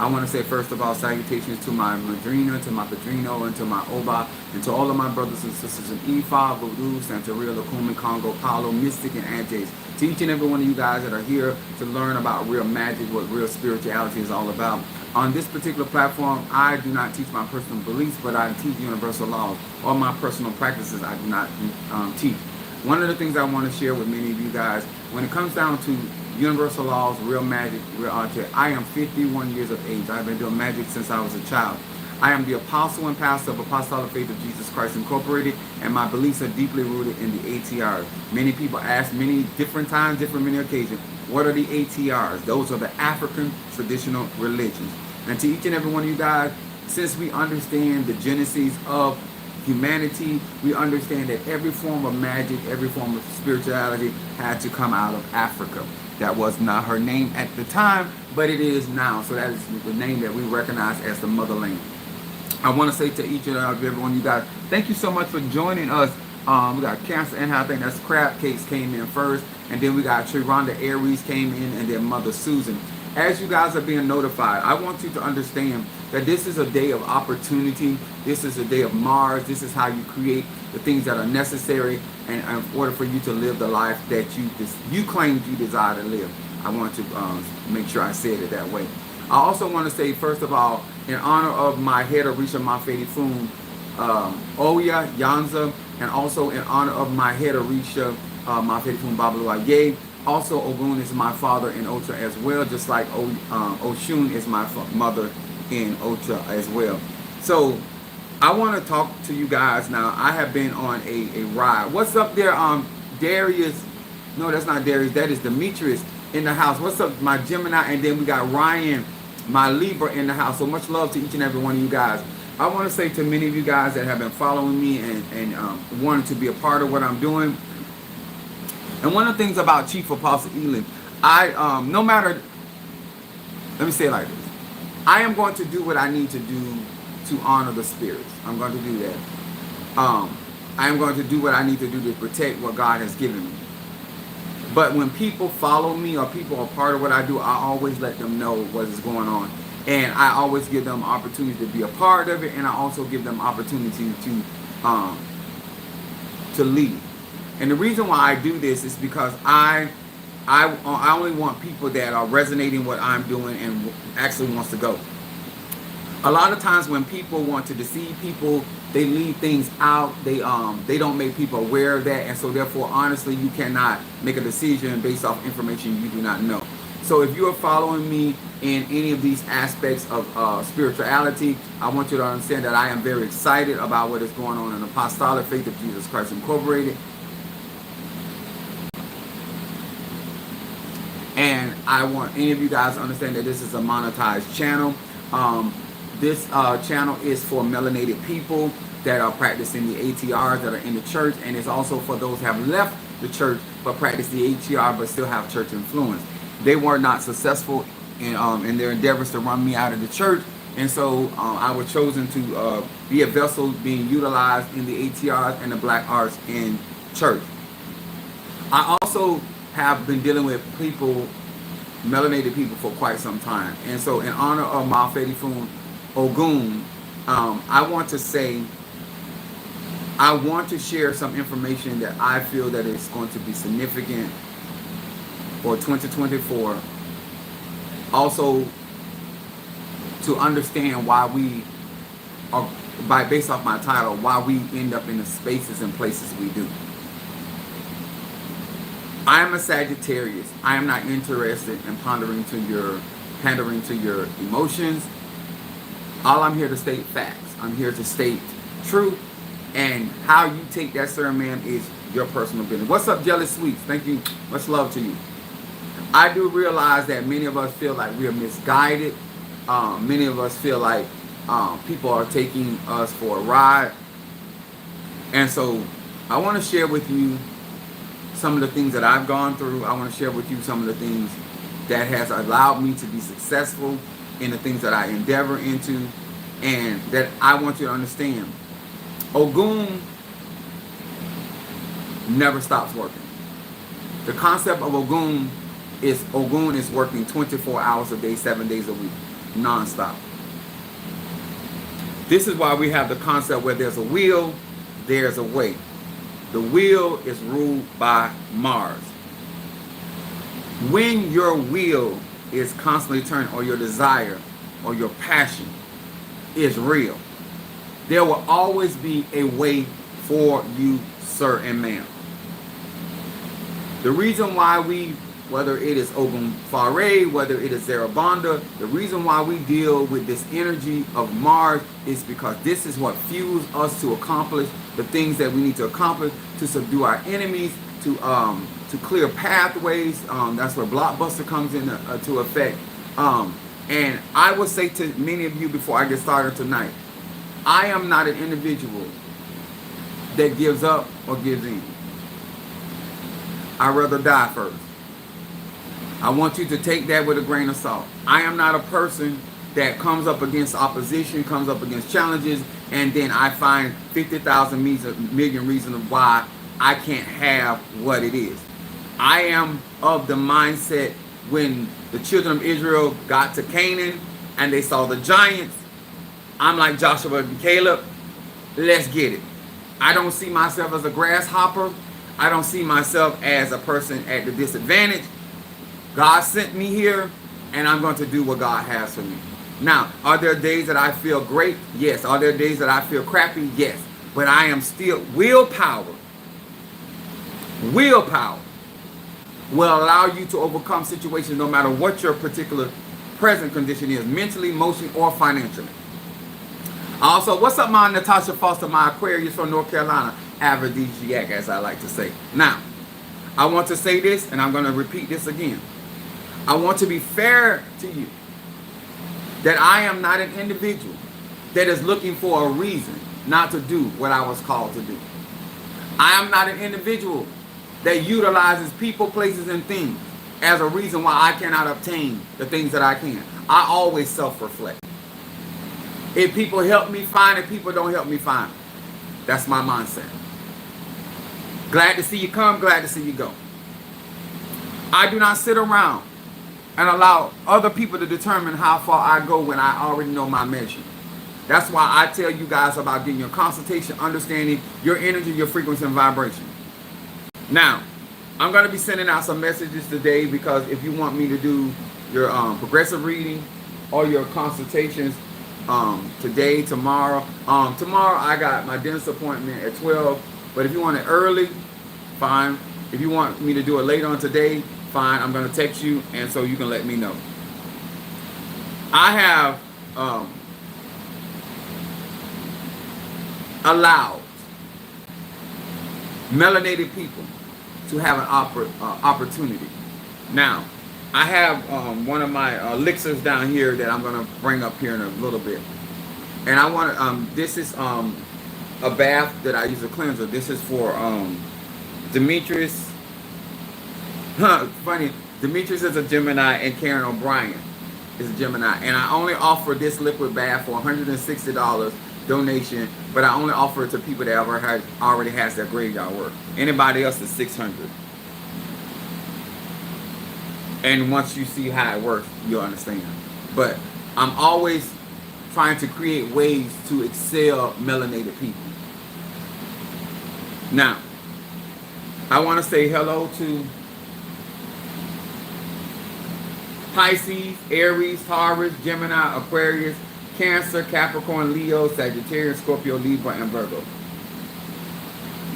I want to say first of all salutations to my Madrina, to my Padrino, and to my Oba, and to all of my brothers and sisters in Ifa, Voodoo, Santeria, Lukumi, Congo, Palo, Mystic, and Antes. To each and every one of you guys that are here to learn about real magic, what real spirituality is all about. On this particular platform, I do not teach my personal beliefs, but I teach universal laws. All my personal practices I do not teach. One of the things I want to share with many of you guys, when it comes down to universal laws, real magic, real art, I am 51 years of age. I've been doing magic since I was a child. I am the apostle and pastor of Apostolic Faith of Jesus Christ Incorporated, and my beliefs are deeply rooted in the ATRs. Many people ask many different times, many occasions, what are the ATRs? Those are the African traditional religions. And to each and every one of you guys, since we understand the genesis of humanity, we understand that every form of magic, every form of spirituality had to come out of Africa. That was not her name at the time, but it is now. So that is the name that we recognize as the motherland. I want to say to each and every one of you guys, thank you so much for joining us. We got Cancer and I think that's Crab Cakes came in first, and then we got Triranda Aries came in, and then Mother Susan. As you guys are being notified, I want you to understand that this is a day of opportunity. This is a day of Mars. This is how you create the things that are necessary and in order for you to live the life that you claimed you desire to live. I want to make sure I said it that way. I also want to say, first of all, in honor of my head of Risha Mafedi Fun, Oya Yanza, and also in honor of my head of Risha Mafedi Fun Babalu Aye. Also, Ogun is my father in Ocha as well, just like Oshun is my mother in Ocha as well. So, I want to talk to you guys now. I have been on a ride. What's up there, Darius? No, that's not Darius. That is Demetrius in the house. What's up, my Gemini? And then we got Ryan, my Libra, in the house. So much love to each and every one of you guys. I want to say to many of you guys that have been following me and wanting to be a part of what I'm doing. And one of the things about Chief Apostle Elin, no matter, let me say it like this. I am going to do what I need to do to honor the spirits. I'm going to do that. I am going to do what I need to do to protect what God has given me. But when people follow me or people are part of what I do, I always let them know what is going on. And I always give them opportunity to be a part of it, and I also give them opportunity to lead. And the reason why I do this is because I only want people that are resonating what I'm doing and actually wants to go. A lot of times when people want to deceive people, they leave things out. They don't make people aware of that, and so therefore, honestly, you cannot make a decision based off information you do not know. So if you are following me in any of these aspects of spirituality, I want you to understand that I am very excited about what is going on in the Apostolic Faith of Jesus Christ Incorporated. And I want any of you guys to understand that this is a monetized channel. This channel is for melanated people that are practicing the ATRs, that are in the church, and it's also for those who have left the church but practice the ATR but still have church influence. They were not successful in their endeavors to run me out of the church, and so I was chosen to be a vessel being utilized in the ATRs and the black arts in church. I also have been dealing with people, melanated people, for quite some time, and so in honor of Mafedi Fun Ogun, I want to say, I want to share some information that I feel that is going to be significant for 2024. Also, to understand why we are, based off my title, why we end up in the spaces and places we do. I am a Sagittarius. I am not interested in pandering to your emotions. All I'm here to state facts. I'm here to state truth, and how you take that, sir, ma'am, is your personal business. What's up, Jealous Sweets? Thank you. Much love to you. I do realize that many of us feel like we are misguided. Many of us feel like people are taking us for a ride. And so I want to share with you some of the things that I've gone through. I want to share with you some of the things that has allowed me to be successful in the things that I endeavor into, and that I want you to understand. Ogun never stops working. The concept of Ogun is working 24 hours a day, 7 days a week. nonstop. This is why we have the concept where there's a will, there's a way. The will is ruled by Mars. When your will is constantly turned, or your desire or your passion is real, there will always be a way for you, sir and ma'am. The reason why we, whether it is Ogun Fare, whether it is Zarabanda, the reason why we deal with this energy of Mars is because this is what fuels us to accomplish the things that we need to accomplish, to subdue our enemies, to clear pathways. That's where Blockbuster comes into effect. And I will say to many of you before I get started tonight, I am not an individual that gives up or gives in. I'd rather die first. I want you to take that with a grain of salt. I am not a person that comes up against opposition, comes up against challenges, and then I find 50,000 million reasons why I can't have what it is. I am of the mindset when the children of Israel got to Canaan and they saw the giants, I'm like Joshua and Caleb, let's get it. I don't see myself as a grasshopper. I don't see myself as a person at the disadvantage. God sent me here, and I'm going to do what God has for me. Now, are there days that I feel great? Yes. Are there days that I feel crappy? Yes. But I am still, willpower will allow you to overcome situations no matter what your particular present condition is, mentally, emotionally, or financially. Also, what's up, my Natasha Foster, my Aquarius from North Carolina, aphrodisiac, as I like to say. Now, I want to say this, and I'm going to repeat this again. I want to be fair to you that I am not an individual that is looking for a reason not to do what I was called to do. I am not an individual that utilizes people, places, and things as a reason why I cannot obtain the things that I can. I always self-reflect. If people help me, fine. If people don't help me, fine. That's my mindset. Glad to see you come, glad to see you go. I do not sit around and allow other people to determine how far I go when I already know my measure. That's why I tell you guys about getting your consultation, understanding your energy, your frequency, and vibration. Now, I'm going to be sending out some messages today because if you want me to do your progressive reading or your consultations today, tomorrow. Tomorrow I got my dentist appointment at 12. But if you want it early, fine. If you want me to do it later on today, fine. I'm going to text you, and so you can let me know. I have allowed melanated people to have an opportunity. Now, I have one of my elixirs down here that I'm going to bring up here in a little bit. And I want to, this is a bath that I use, a cleanser. This is for Demetrius. Funny, Demetrius is a Gemini and Karen O'Brien is a Gemini. And I only offer this liquid bath for $160 donation, but I only offer it to people that already has their graveyard work. Anybody else is $600. And once you see how it works, you'll understand. But I'm always trying to create ways to excel melanated people. Now, I want to say hello to Pisces, Aries, Taurus, Gemini, Aquarius, Cancer, Capricorn, Leo, Sagittarius, Scorpio, Libra, and Virgo.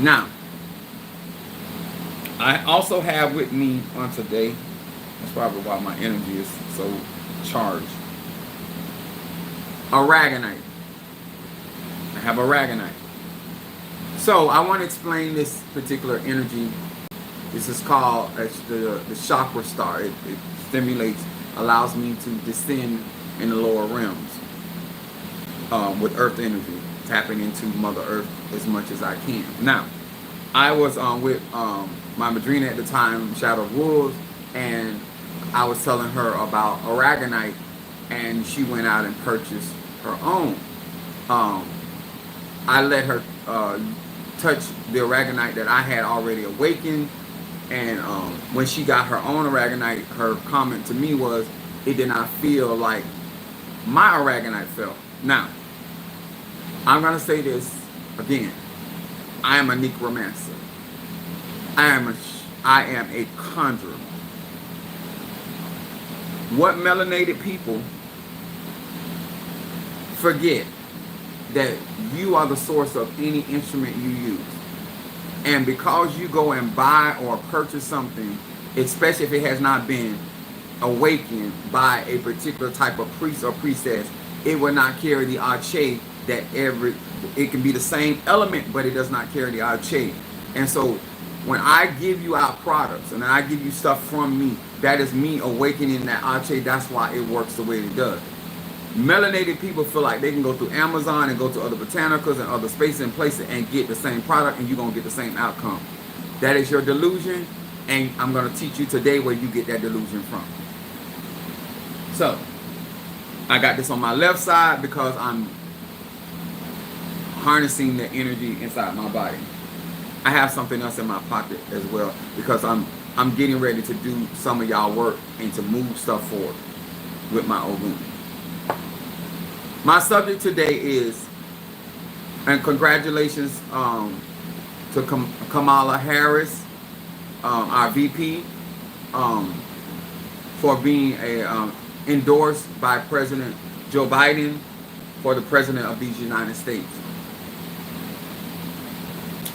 Now, I also have with me on today, that's probably why my energy is so charged, aragonite. I have aragonite. So I want to explain this particular energy. This is called the chakra star. It stimulates, allows me to descend in the lower realms with earth energy, tapping into Mother Earth as much as I can. Now, I was with my madrina at the time, Shadow of Wolves, and I was telling her about aragonite, and she went out and purchased her own. I let her touch the aragonite that I had already awakened, and when she got her own aragonite, her comment to me was, it did not feel like my aragonite fell. Now, I'm going to say this again. I am a necromancer. I am a conjurer. What melanated people forget that you are the source of any instrument you use. And because you go and buy or purchase something, especially if it has not been awakened by a particular type of priest or priestess, it will not carry the Ache that it can be the same element, but it does not carry the Ache. And so when I give you our products and I give you stuff from me, that is me awakening that Ache. That's why it works the way it does. Melanated people feel like they can go through Amazon and go to other botanicals and other spaces and places and get the same product, and you're going to get the same outcome. That is your delusion, and I'm going to teach you today where you get that delusion from. So, I got this on my left side because I'm harnessing the energy inside my body. I have something else in my pocket as well because I'm getting ready to do some of y'all work and to move stuff forward with my Ogun. My subject today is, and congratulations to Kamala Harris, our VP, for being endorsed by President Joe Biden for the President of these United States.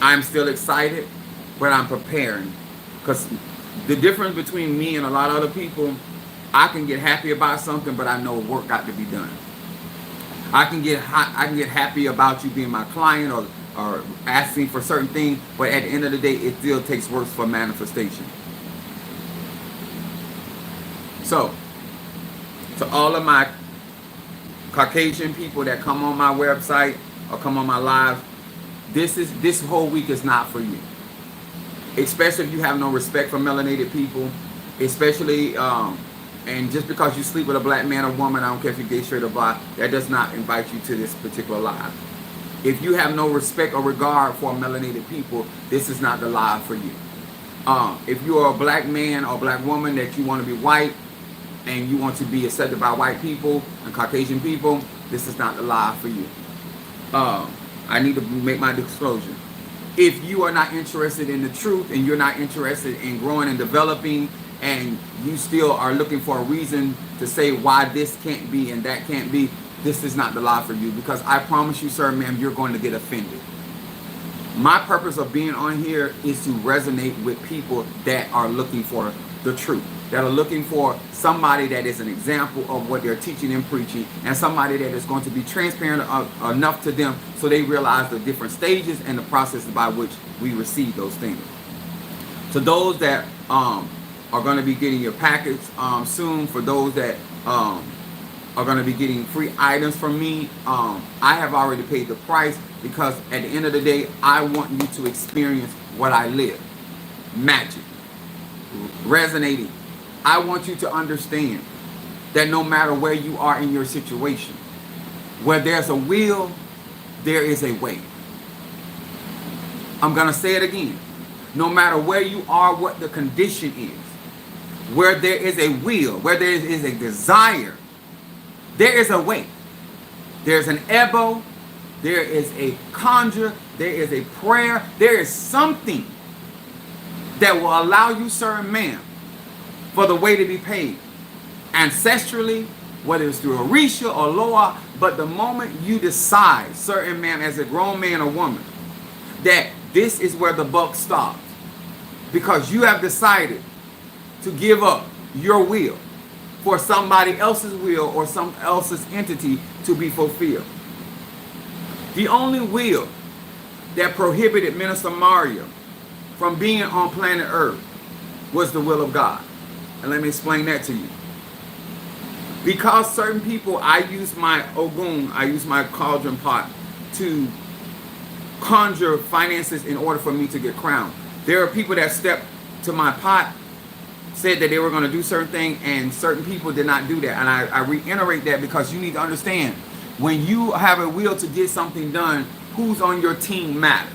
I'm still excited, but I'm preparing, because the difference between me and a lot of other people, I can get happy about something, but I know work got to be done. I can get happy about you being my client or asking for certain things, but at the end of the day, it still takes work for manifestation. So, to all of my Caucasian people that come on my website or come on my live, this whole week is not for you. Especially if you have no respect for melanated people, especially and just because you sleep with a black man or woman, I don't care if you're gay, straight or bi, that does not invite you to this particular live. If you have no respect or regard for melanated people, this is not the live for you. If you are a black man or black woman that you want to be white and you want to be accepted by white people and Caucasian people, this is not the live for you. I need to make my disclosure. If you are not interested in the truth and you're not interested in growing and developing, and you still are looking for a reason to say why this can't be and that can't be, this is not the live for you, because I promise you, sir, ma'am, you're going to get offended. My purpose of being on here is to resonate with people that are looking for the truth, that are looking for somebody that is an example of what they're teaching and preaching, and somebody that is going to be transparent enough to them so they realize the different stages and the process by which we receive those things. To those that are going to be getting your package soon, for those that are going to be getting free items from me, I have already paid the price, because at the end of the day, I want you to experience what I live. Magic. Resonating. I want you to understand that no matter where you are in your situation, where there's a will, there is a way. I'm going to say it again. No matter where you are, what the condition is, where there is a will, where there is a desire, there is a way. There's an ebo, there is a conjure, there is a prayer, there is something that will allow you, sir and ma'am, for the way to be paid. Ancestrally, whether it's through Orisha or Loa, but the moment you decide, sir and ma'am, as a grown man or woman, that this is where the buck stops, because you have decided to give up your will for somebody else's will or some else's entity to be fulfilled. The only will that prohibited Minister Mario from being on planet Earth was the will of God. And let me explain that to you. Because certain people, I use my Ogun, I use my cauldron pot to conjure finances in order for me to get crowned. There are people that stepped to my pot, said that they were going to do certain things, and certain people did not do that. And I reiterate that because you need to understand, when you have a will to get something done, who's on your team matters.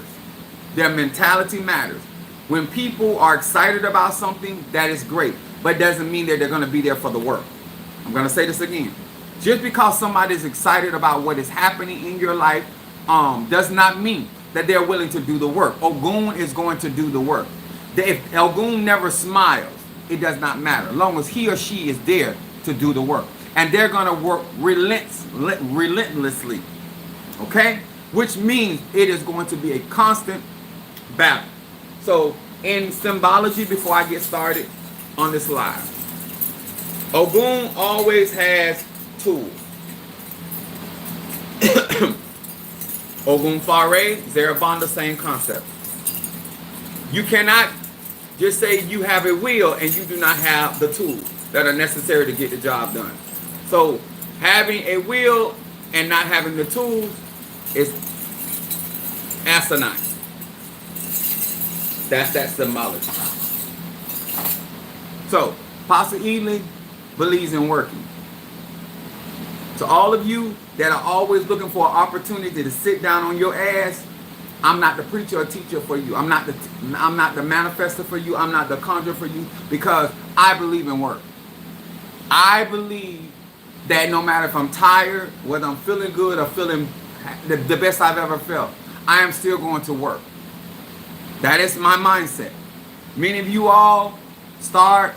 Their mentality matters. When people are excited about something, that is great, but doesn't mean that they're going to be there for the work. I'm going to say this again. Just because somebody is excited about what is happening in your life does not mean that they're willing to do the work. Ogun is going to do the work. If Ogun never smiles, it does not matter. As long as he or she is there to do the work. And they're going to work relentlessly. Okay? Which means it is going to be a constant battle. So, in symbology, before I get started on this live, Ogun always has tools. Ogun Fare, Zarabanda, same concept. You cannot just say you have a will and you do not have the tools that are necessary to get the job done. So having a will and not having the tools is asinine. That's that symbology. So Pastor Ealing believes in working. To all of you that are always looking for an opportunity to sit down on your ass, I'm not the preacher or teacher for you. I'm not the manifester for you. I'm not the conjurer for you, because I believe in work. I believe that no matter if I'm tired, whether I'm feeling good or feeling the best I've ever felt, I am still going to work. That is my mindset. Many of you all start.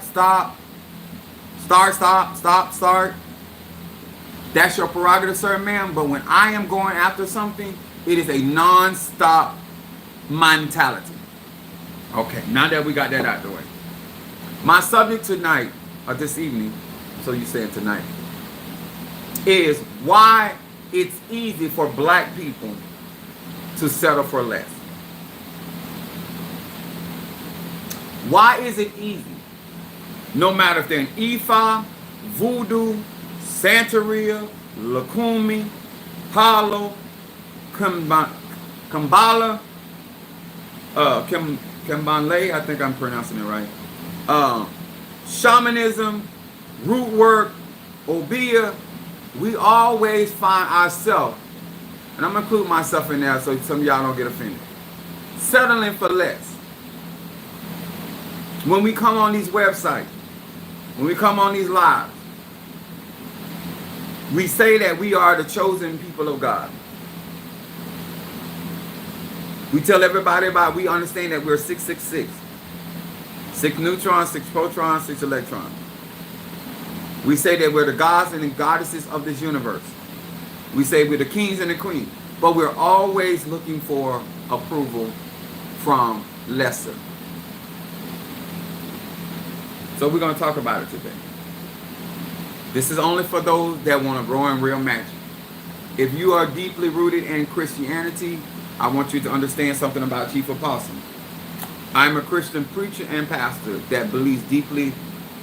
That's your prerogative, sir, ma'am. But when I am going after something, it is a non-stop mentality. Okay, now that we got that out the way. My subject tonight, or this evening, so you saying tonight, is why it's easy for black people to settle for less. Why is it easy? No matter if they're in Ifa, Voodoo, Santeria, Lukumi, Palo, Kambala, Kimbanle, I think I'm pronouncing it right. Shamanism, root work, Obeah, we always find ourselves, and I'm going to include myself in there so some of y'all don't get offended, settling for less. When we come on these websites, when we come on these lives, we say that we are the chosen people of God. We tell everybody we understand that we're 666. 6 neutrons, 6 protons, 6 electrons. We say that we're the gods and the goddesses of this universe. We say we're the kings and the queens. But we're always looking for approval from lesser. So we're going to talk about it today. This is only for those that want to grow in real magic. If you are deeply rooted in Christianity, I want you to understand something about Chief Apostle. I'm a Christian preacher and pastor that believes deeply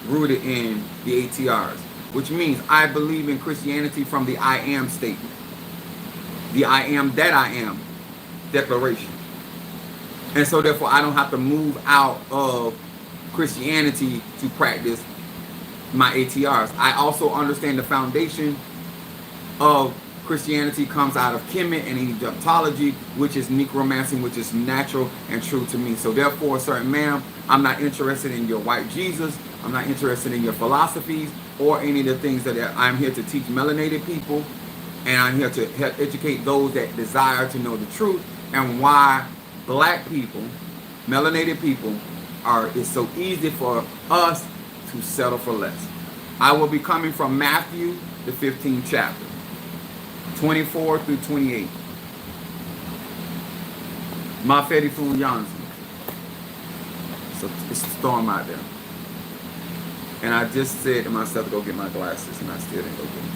rooted in the ATRs, which means I believe in Christianity from the I am statement. The I am that I am declaration. And so therefore I don't have to move out of Christianity to practice my ATRs. I also understand the foundation of Christianity comes out of Kemet and Egyptology, which is necromancy, which is natural and true to me. So therefore, certain ma'am, I'm not interested in your white Jesus. I'm not interested in your philosophies or any of the things that I'm here to teach melanated people. And I'm here to help educate those that desire to know the truth and why black people, melanated people, it's so easy for us to settle for less. I will be coming from Matthew, the 15th chapter, 24 through 28. Mafedi Foon Janssen. So it's a storm out there. And I just said to myself to go get my glasses, and I still didn't go get them.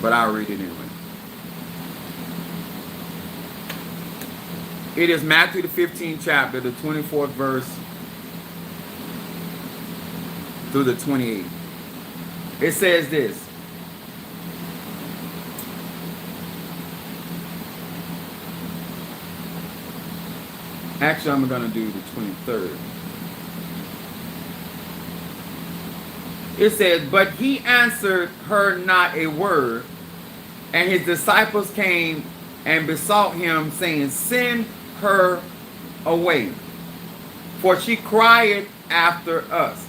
But I'll read it anyway. It is Matthew the 15th chapter, the 24th verse through the 28th. It says this. Actually, I'm going to do the 23rd. It says, but he answered her not a word, and his disciples came and besought him, saying, send her away, for she cried after us.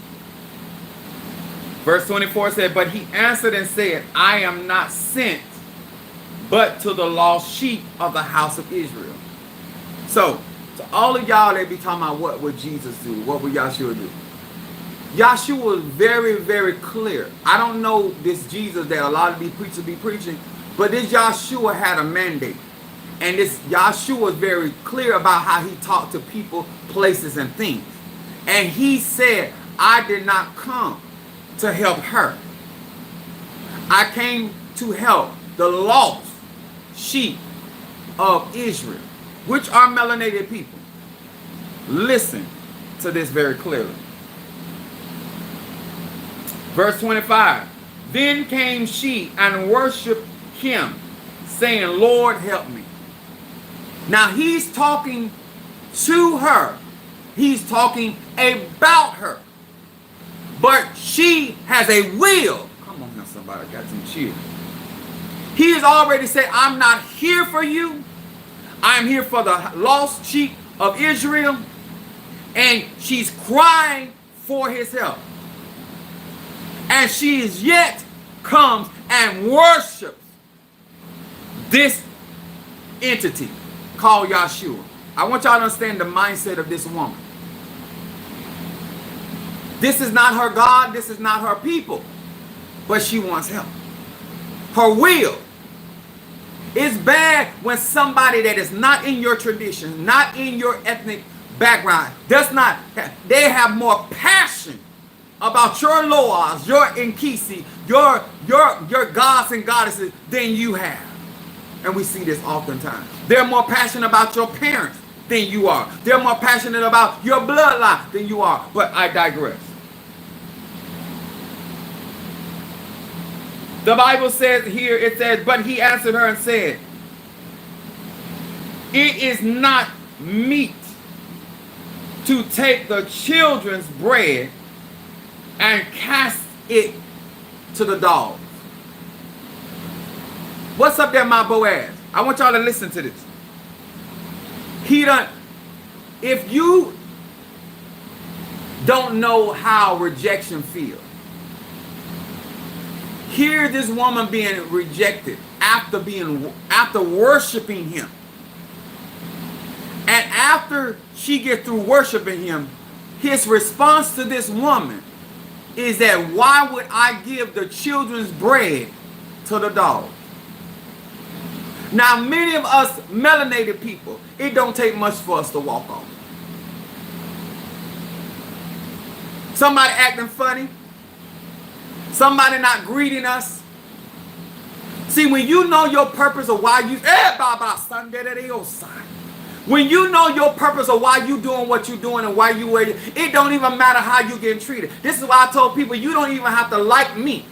Verse 24 said, but he answered and said, I am not sent but to the lost sheep of the house of Israel. So, to all of y'all that be talking about what would Jesus do, what would Yahshua do? Yahshua was very, very clear. I don't know this Jesus that a lot of these preachers be preaching, but this Yahshua had a mandate. And this Yahshua was very clear about how he talked to people, places, and things. And he said, I did not come to help her. I came to help the lost sheep of Israel, which are melanated people. Listen to this very clearly. Verse 25. Then came she and worshiped him, saying, Lord, help me. Now he's talking to her. He's talking about her. But she has a will. Come on now, somebody. I got some cheer. He has already said, I'm not here for you. I'm here for the lost sheep of Israel. And she's crying for his help. And she is yet comes and worships this entity called Yahshua. I want y'all to understand the mindset of this woman. This is not her God. This is not her people. But she wants help. Her will. It's bad when somebody that is not in your tradition, not in your ethnic background, they have more passion about your laws, your Nkisi, your gods and goddesses than you have. And we see this oftentimes. They're more passionate about your parents than you are. They're more passionate about your bloodline than you are. But I digress. The Bible says here, it says, but he answered her and said, it is not meet to take the children's bread and cast it to the dogs. What's up there, my Boaz? I want y'all to listen to this. If you don't know how rejection feels, hear this woman being rejected after worshiping him. And after she gets through worshiping him, his response to this woman is that, why would I give the children's bread to the dogs? Now, many of us melanated people, it don't take much for us to walk on. Somebody acting funny. Somebody not greeting us. See, when you know your purpose of why you... When you know your purpose of why you doing what you doing and why you waiting, it don't even matter how you getting treated. This is why I told people, you don't even have to like me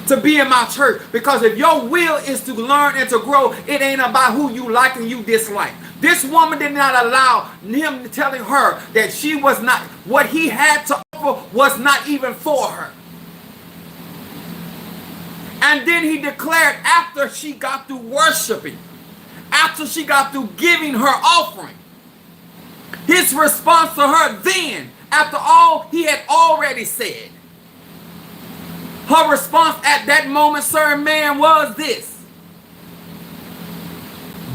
to be in my church. Because if your will is to learn and to grow, it ain't about who you like and you dislike. This woman did not allow him telling her that she was not, what he had to offer was not even for her. And then he declared, after she got through worshiping, after she got through giving her offering, his response to her then, after all he had already said, her response at that moment, sir and man, was this: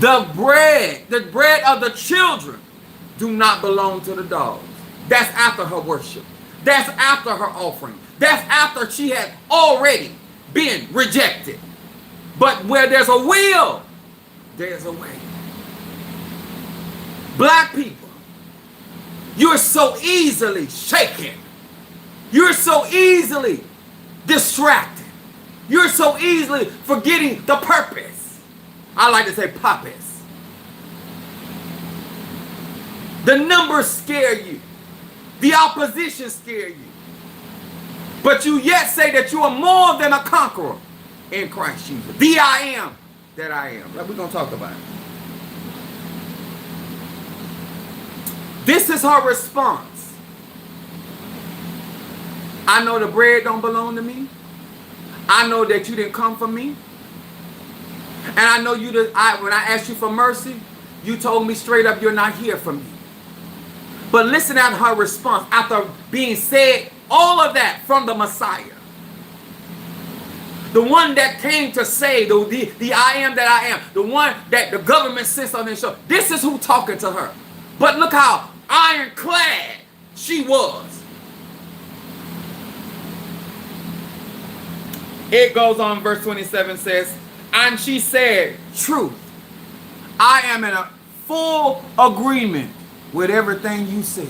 the bread of the children do not belong to the dogs. That's after her worship. That's after her offering. That's after she had already been rejected. But where there's a will, there's a way. Black people, you're so easily shaken. You're so easily distracted. You're so easily forgetting the purpose. I like to say purpose. The numbers scare you. The opposition scare you. But you yet say that you are more than a conqueror in Christ Jesus. The I am that I am. We're going to talk about it. This is her response. I know the bread don't belong to me. I know that you didn't come for me. And I know when I asked you for mercy, you told me straight up you're not here for me. But listen at her response after being said All of that from the Messiah. The one that came to save, the I am that I am. The one that the government sits on his shoulder. This is who talking to her. But look how ironclad she was. It goes on, verse 27 says, and she said, truth. I am in a full agreement with everything you said.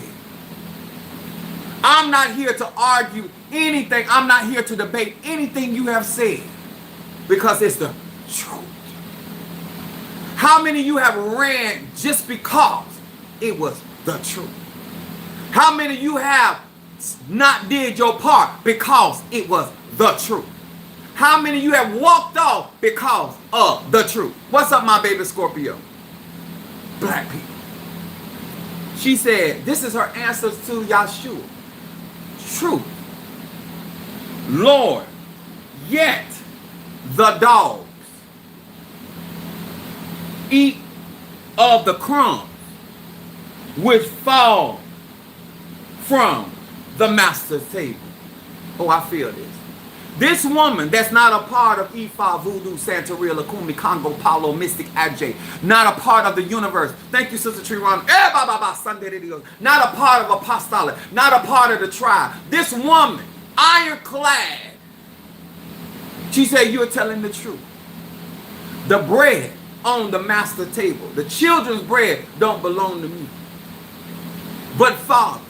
I'm not here to argue anything. I'm not here to debate anything you have said, because it's the truth. How many of you have ran just because it was the truth? How many of you have not did your part because it was the truth? How many of you have walked off because of the truth? What's up, my baby Scorpio? Black people. She said, this is her answer to Yahshua. Truth. Lord, yet the dogs eat of the crumbs which fall from the master's table. Oh, I feel this. This woman that's not a part of Ifa, Voodoo, Santeria, Lakumi, Congo, Palo, Mystic, Ajay, not a part of the universe. Thank you, Sister Triron. Not a part of apostolic, not a part of the tribe. This woman, ironclad, she said, you're telling the truth. The bread on the master table, the children's bread don't belong to me, but Father.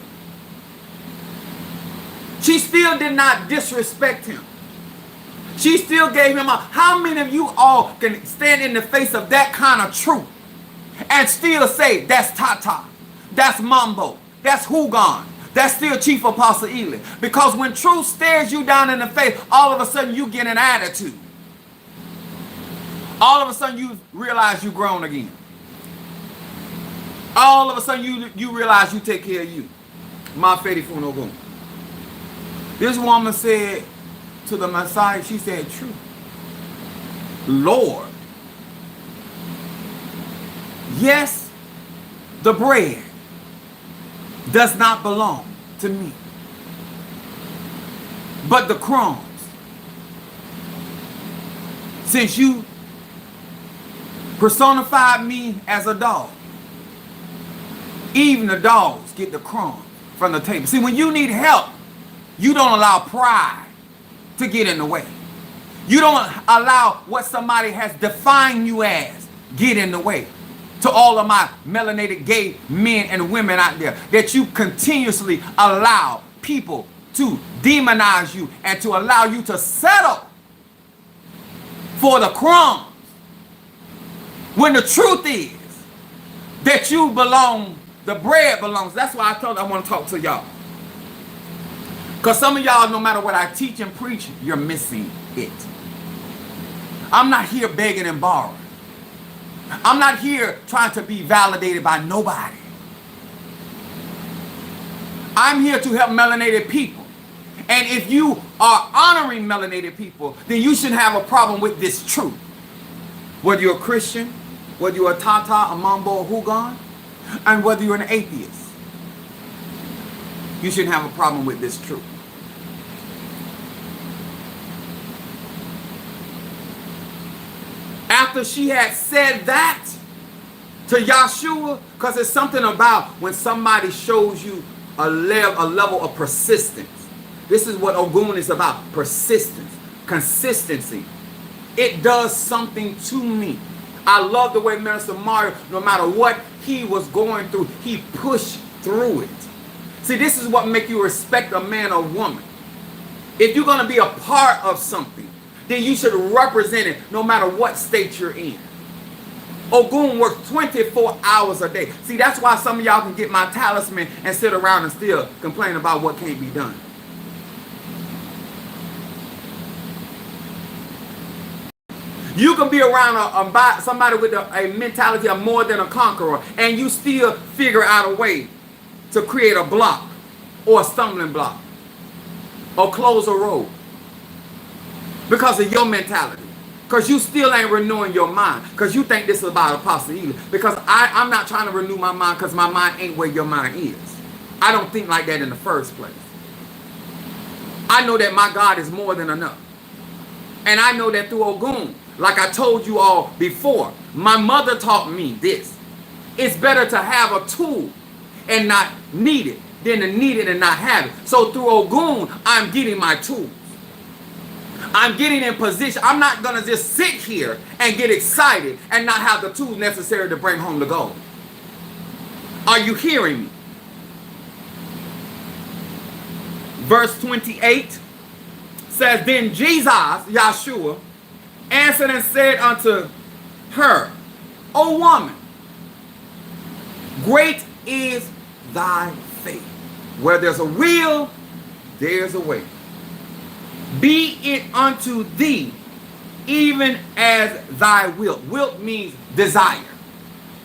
She still did not disrespect him. She still gave him a... How many of you all can stand in the face of that kind of truth and still say, that's Tata, that's Mambo, that's Hugon, that's still Chief Apostle Ely? Because when truth stares you down in the face, all of a sudden you get an attitude. All of a sudden you realize you've grown again. All of a sudden you realize you take care of you. Ma Fedi Funogun. This woman said to the Messiah, she said, true. Lord, yes, the bread does not belong to me, but the crumbs, since you personified me as a dog, even the dogs get the crumbs from the table. See, when you need help, you don't allow pride to get in the way. You don't allow what somebody has defined you as get in the way. To all of my melanated gay men and women out there, that you continuously allow people to demonize you and to allow you to settle for the crumbs, when the truth is that you belong, the bread belongs. That's why I told you I want to talk to y'all. Because some of y'all, no matter what I teach and preach, you're missing it. I'm not here begging and borrowing. I'm not here trying to be validated by nobody. I'm here to help melanated people. And if you are honoring melanated people, then you shouldn't have a problem with this truth. Whether you're a Christian, whether you're a Tata, a Mambo, or Hugon, and whether you're an atheist, you shouldn't have a problem with this truth. After she had said that to Yahshua, because it's something about when somebody shows you a level of persistence. This is what Ogun is about, persistence, consistency. It does something to me. I love the way Minister Mario, no matter what he was going through, he pushed through it. See, this is what makes you respect a man or woman. If you're going to be a part of something, then you should represent it no matter what state you're in. Ogun works 24 hours a day. See, that's why some of y'all can get my talisman and sit around and still complain about what can't be done. You can be around somebody with a mentality of more than a conqueror, and you still figure out a way to create a block or a stumbling block or close a road because of your mentality. Because you still ain't renewing your mind. Because you think this is about Apostle Ely. Because I'm not trying to renew my mind because my mind ain't where your mind is. I don't think like that in the first place. I know that my God is more than enough. And I know that through Ogun, like I told you all before, my mother taught me this. It's better to have a tool and not need it than to need it and not have it. So through Ogun, I'm getting my tools. I'm getting in position. I'm not going to just sit here and get excited and not have the tools necessary to bring home the gold. Are you hearing me? Verse 28 says, then Jesus, Yahshua, answered and said unto her, O woman, great is thy faith. Where there's a will, there's a way. Be it unto thee, even as thy wilt. Wilt means desire.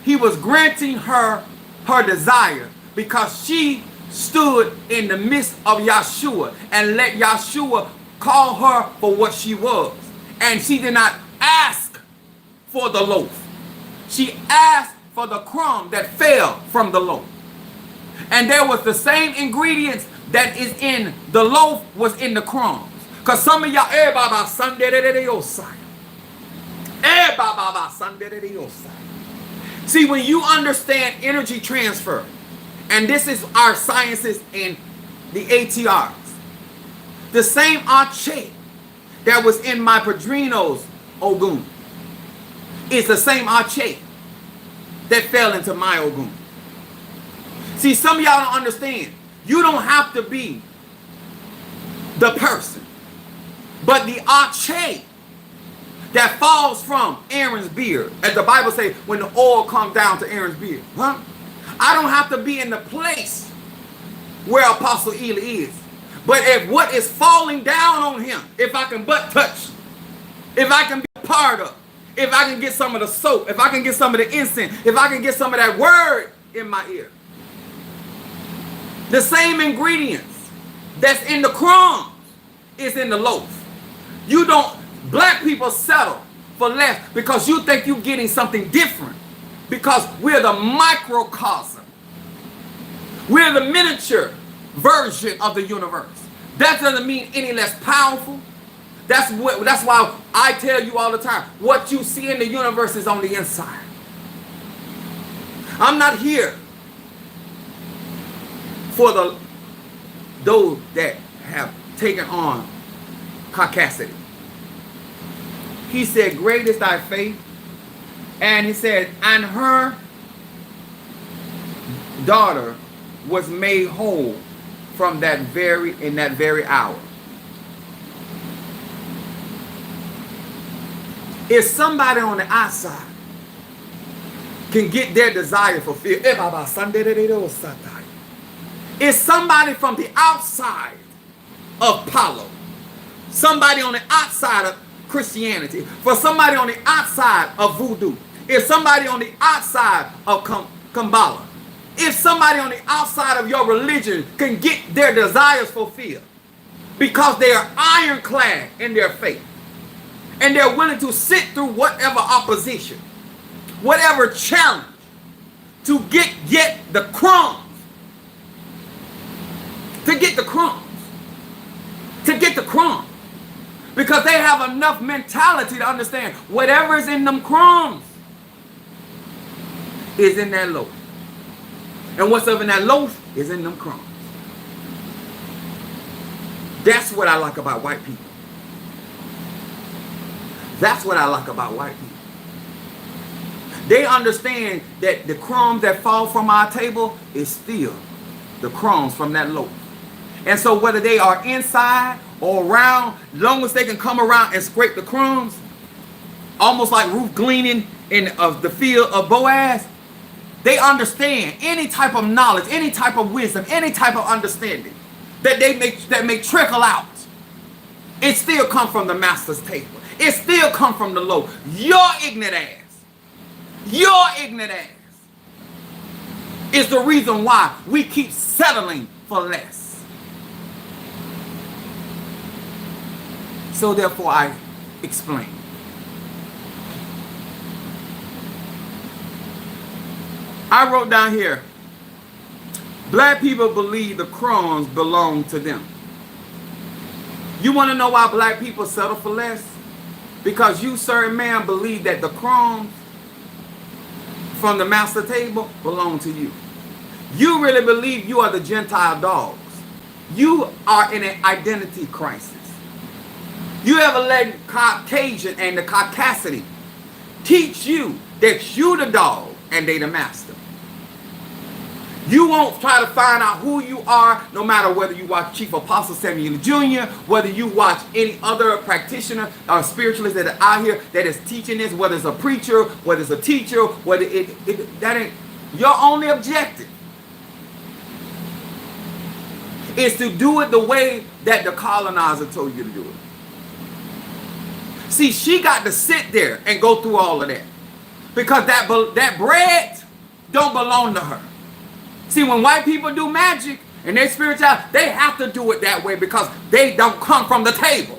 He was granting her her desire because she stood in the midst of Yahshua and let Yahshua call her for what she was. And she did not ask for the loaf. She asked for the crumb that fell from the loaf. And there was the same ingredients that is in the loaf was in the crumbs. Because some of y'all, see, when you understand energy transfer, and this is our sciences in the ATRs, the same Ache that was in my Padrino's Ogun is the same Ache that fell into my Ogun. See, some of y'all don't understand. You don't have to be the person, but the Ache that falls from Aaron's beard. As the Bible says, when the oil comes down to Aaron's beard. Huh? I don't have to be in the place where Apostle Eli is. But if what is falling down on him, if I can but touch, if I can be a part of, if I can get some of the soap, if I can get some of the incense, if I can get some of that word in my ear. The same ingredients that's in the crumbs is in the loaf. You don't, black people settle for less because you think you're getting something different. Because we're the microcosm. We're the miniature version of the universe. That doesn't mean any less powerful. That's why I tell you all the time, what you see in the universe is on the inside. I'm not here for those that have taken on caucasity. He said, great is thy faith. And he said, and her daughter was made whole from that very hour. If somebody on the outside can get their desire fulfilled, if somebody from the outside of Palo, somebody on the outside of Christianity, for somebody on the outside of voodoo, if somebody on the outside of Kabbalah, if somebody on the outside of your religion can get their desires fulfilled because they are ironclad in their faith and they're willing to sit through whatever opposition, whatever challenge to get the crumbs, to get the crumbs, because they have enough mentality to understand whatever is in them crumbs is in that loaf. And what's up in that loaf is in them crumbs. That's what I like about white people. That's what I like about white people. They understand that the crumbs that fall from our table is still the crumbs from that loaf. And so whether they are inside or around, long as they can come around and scrape the crumbs, almost like Ruth gleaning in the field of Boaz, they understand any type of knowledge, any type of wisdom, any type of understanding that may trickle out. It still come from the master's table. It still come from the loaf. Your ignorant ass is the reason why we keep settling for less. So therefore I explain. I wrote down here, black people believe the crumbs belong to them. You want to know why black people settle for less? Because you, certain man, believe that the crumbs from the master table belong to you. You really believe you are the Gentile dogs. You are in an identity crisis. You ever let Caucasian and the Caucasity teach you that you the dog and they the master? You won't try to find out who you are, no matter whether you watch Chief Apostle Samuel Jr., whether you watch any other practitioner or spiritualist that are out here that is teaching this, whether it's a preacher, whether it's a teacher, whether that ain't your only objective is to do it the way that the colonizer told you to do it. See, she got to sit there and go through all of that because that bread don't belong to her. See, when white people do magic and their spirituality, they have to do it that way because they don't come from the table.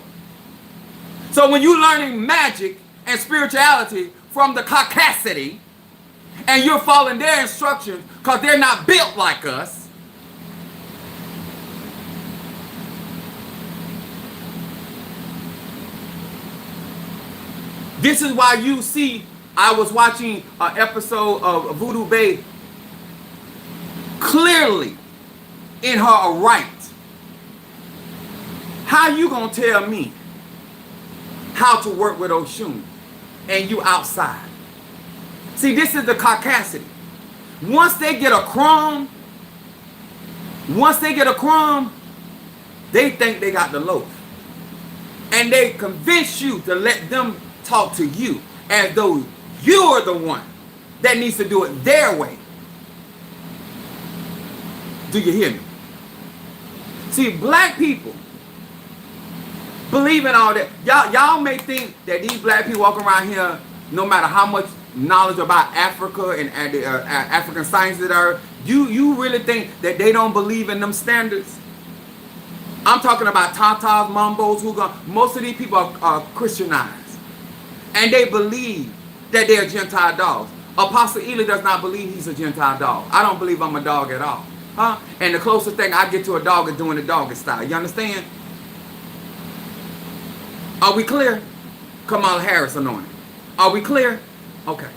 So when you're learning magic and spirituality from the Caucasity and you're following their instructions because they're not built like us, this is why you see, I was watching an episode of Voodoo Bay, clearly in her right. How you gonna tell me how to work with Oshun and you outside? See, this is the Caucasity. Once they get a crumb, they think they got the loaf. And they convince you to let them talk to you as though you're the one that needs to do it their way. Do you hear me? See, black people believe in all that. Y'all may think that these black people walking around here, no matter how much knowledge about Africa and the African science that are, you really think that they don't believe in them standards? I'm talking about Tatas, Mambos, most of these people are Christianized. And they believe that they're Gentile dogs. Apostle Ely does not believe he's a Gentile dog. I don't believe I'm a dog at all. Huh? And the closest thing I get to a dog is doing the doggy style. You understand? Are we clear? Kamala Harris anointed. Are we clear? Okay.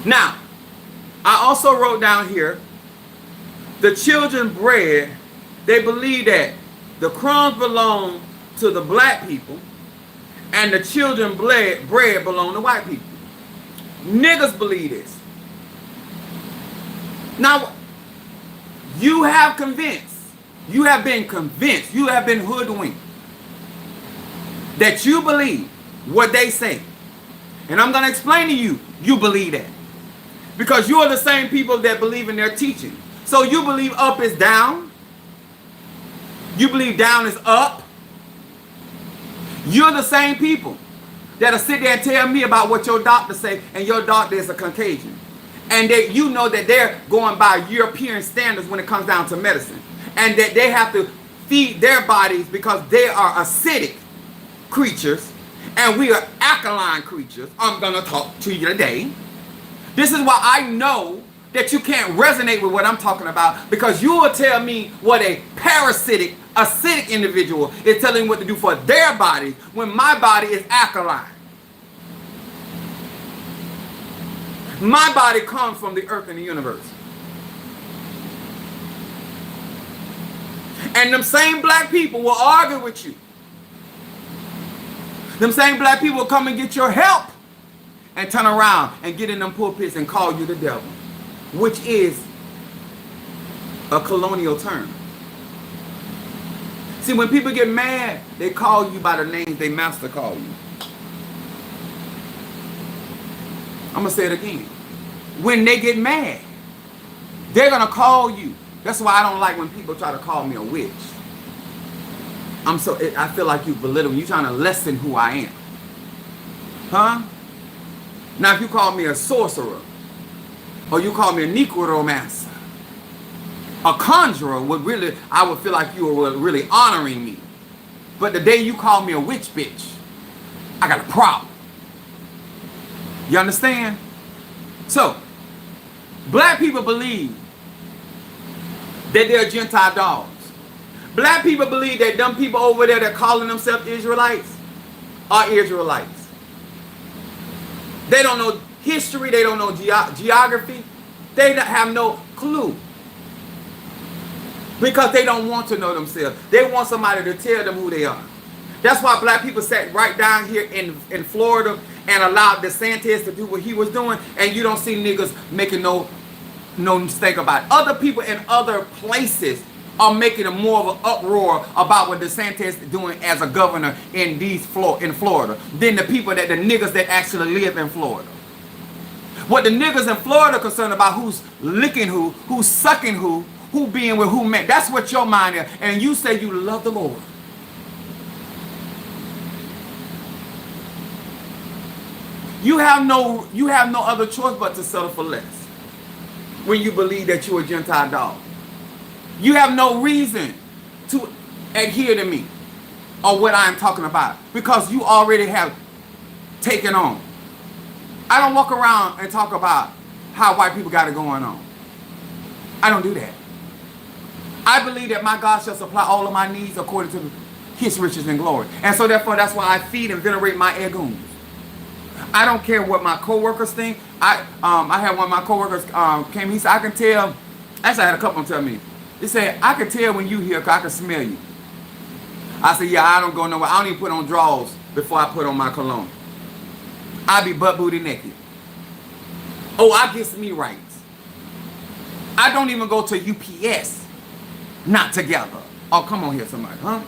Now, I also wrote down here, the children bread, they believe that the crumbs belong to the black people and the children bread belong to white people. Niggas believe this. Now, you have been convinced, you have been hoodwinked that you believe what they say. And I'm going to explain to you, you believe that. Because you are the same people that believe in their teaching. So you believe up is down. You believe down is up. You're the same people that'll sit there and tell me about what your doctor say, and your doctor is a Caucasian. And that you know that they're going by European standards when it comes down to medicine. And that they have to feed their bodies because they are acidic creatures and we are alkaline creatures. I'm going to talk to you today. This is why I know that you can't resonate with what I'm talking about, because you will tell me what a parasitic, acidic individual is telling me what to do for their body when my body is alkaline. My body comes from the earth and the universe. And them same black people will argue with you. Them same black people will come and get your help and turn around and get in them pulpits and call you the devil, which is a colonial term. See, when people get mad, they call you by the names they master call you. I'm going to say it again. When they get mad, they're going to call you. That's why I don't like when people try to call me a witch. I feel like you belittle me. You're trying to lessen who I am. Huh? Now, if you call me a sorcerer, or you call me a necromancer, a conjurer, I would feel like you were really honoring me. But the day you call me a witch bitch, I got a problem. You understand? So, black people believe that they're Gentile dogs Black people believe that them people over there that calling themselves Israelites are Israelites. They don't know history. They don't know geography. They have no clue. Because they don't want to know themselves. They want somebody to tell them who they are. That's why black people sat right down here in Florida and allowed DeSantis to do what he was doing, and you don't see niggas making no mistake about it. Other people in other places are making a more of an uproar about what DeSantis is doing as a governor in Florida than the niggas that actually live in Florida. What the niggas in Florida are concerned about who's licking who's sucking who being with who, man. That's what your mind is. And you say you love the Lord. You have no other choice but to settle for less when you believe that you're a Gentile dog. You have no reason to adhere to me or what I am talking about because you already have taken on. I don't walk around and talk about how white people got it going on. I don't do that. I believe that my God shall supply all of my needs according to his riches and glory. And so therefore that's why I feed and venerate my egoons. I don't care what my co-workers think. I had one of my co-workers came, he said, I can tell, actually I had a couple of them tell me, they said, I can tell when you here because I can smell you. I said, yeah, I don't go nowhere. I don't even put on drawers before I put on my cologne. I be butt booty naked. Oh, I gets me right. I don't even go to UPS. Not together. Oh, come on here, somebody, huh?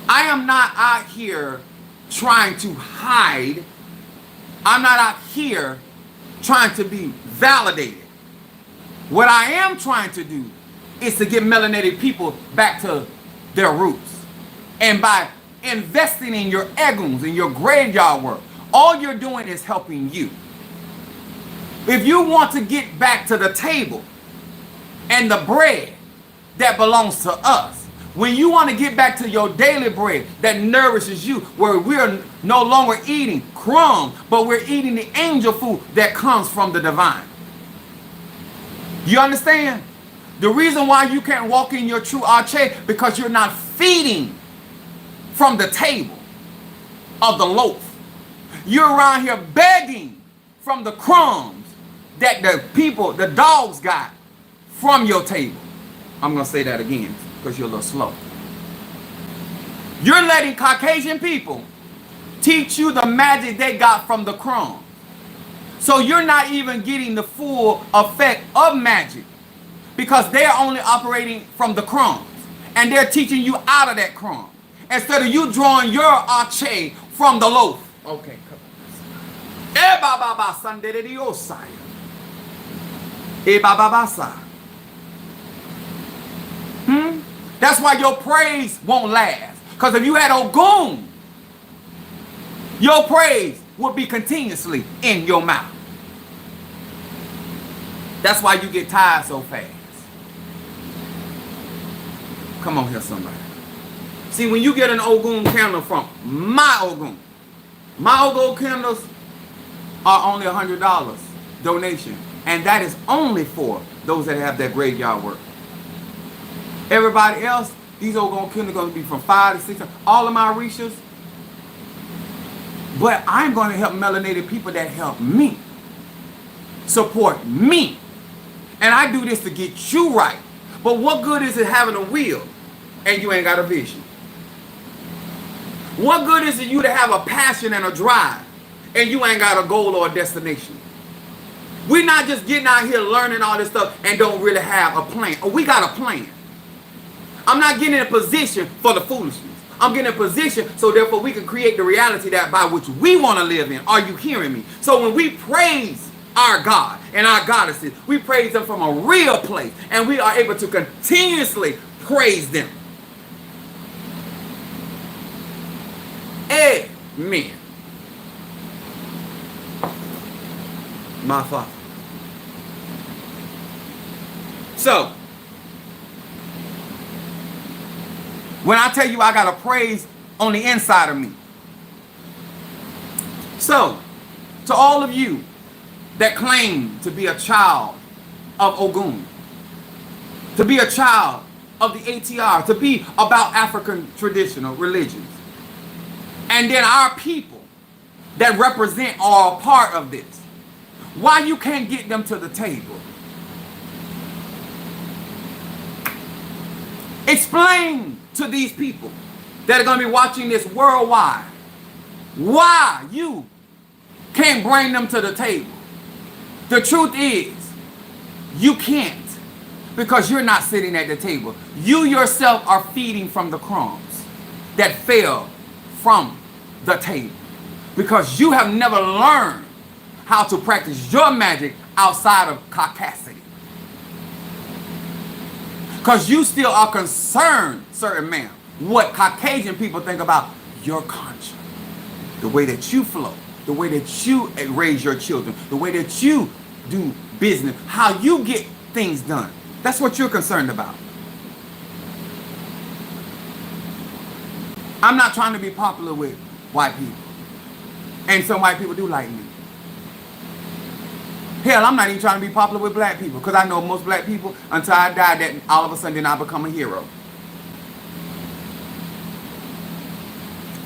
I am not out here trying to hide. I'm not out here trying to be validated. What I am trying to do is to get melanated people back to their roots. And by investing in your egoons, in your graveyard work, all you're doing is helping you. If you want to get back to the table and the bread that belongs to us, when you want to get back to your daily bread that nourishes you, where we're no longer eating crumbs, but we're eating the angel food that comes from the divine. You understand? The reason why you can't walk in your true arche, because you're not feeding from the table of the loaf. You're around here begging from the crumbs that the dogs got from your table. I'm going to say that again because you're a little slow. You're letting Caucasian people teach you the magic they got from the crumbs. So you're not even getting the full effect of magic because they're only operating from the crumbs. And they're teaching you out of that crumb. Instead of you drawing your arche from the loaf. Okay, come on. That's why your praise won't last. Because if you had Ogun, your praise would be continuously in your mouth. That's why you get tired so fast. Come on here, somebody. See, when you get an Ogun candle from my Ogun candles are only $100 donation. And that is only for those that have that graveyard work. Everybody else, these Ogun candles are going to be from 5 to 6. All of my Orishas. But I'm going to help melanated people that help me. Support me. And I do this to get you right. But what good is it having a will and you ain't got a vision? What good is it you to have a passion and a drive and you ain't got a goal or a destination? We're not just getting out here learning all this stuff and don't really have a plan. Oh, we got a plan. I'm not getting in a position for the foolishness. I'm getting in a position so therefore we can create the reality that by which we want to live in. Are you hearing me? So when we praise our God and our goddesses, we praise them from a real place and we are able to continuously praise them. Amen. My Father. So, when I tell you I got a praise on the inside of me. So, to all of you that claim to be a child of Ogun, to be a child of the ATR, to be about African traditional religions. And then our people that represent are a part of this. Why you can't get them to the table? Explain to these people that are going to be watching this worldwide why you can't bring them to the table. The truth is, you can't, because you're not sitting at the table. You yourself are feeding from the crumbs that fell from the table, because you have never learned how to practice your magic outside of caucasity. Because you still are concerned, certain ma'am, what Caucasian people think about your country. The way that you flow, the way that you raise your children, the way that you do business, how you get things done. That's what you're concerned about. I'm not trying to be popular with white people. And some white people do like me. Hell, I'm not even trying to be popular with black people, because I know most black people, until I die, that all of a sudden then I become a hero.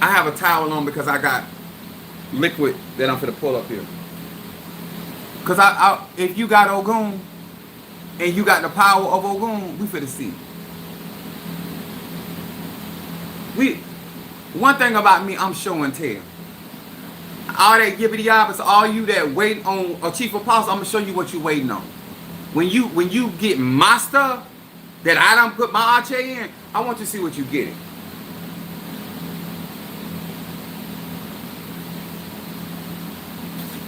I have a towel on because I got liquid that I'm finna pull up here. Because if you got Ogun, and you got the power of Ogun, we finna see. One thing about me, I'm show and tell. All that yibbity yabbers, all you that waiting on a chief apostle, I'm gonna show you what you waiting on. When you get my stuff that I done put my arche in, I want you to see what you getting.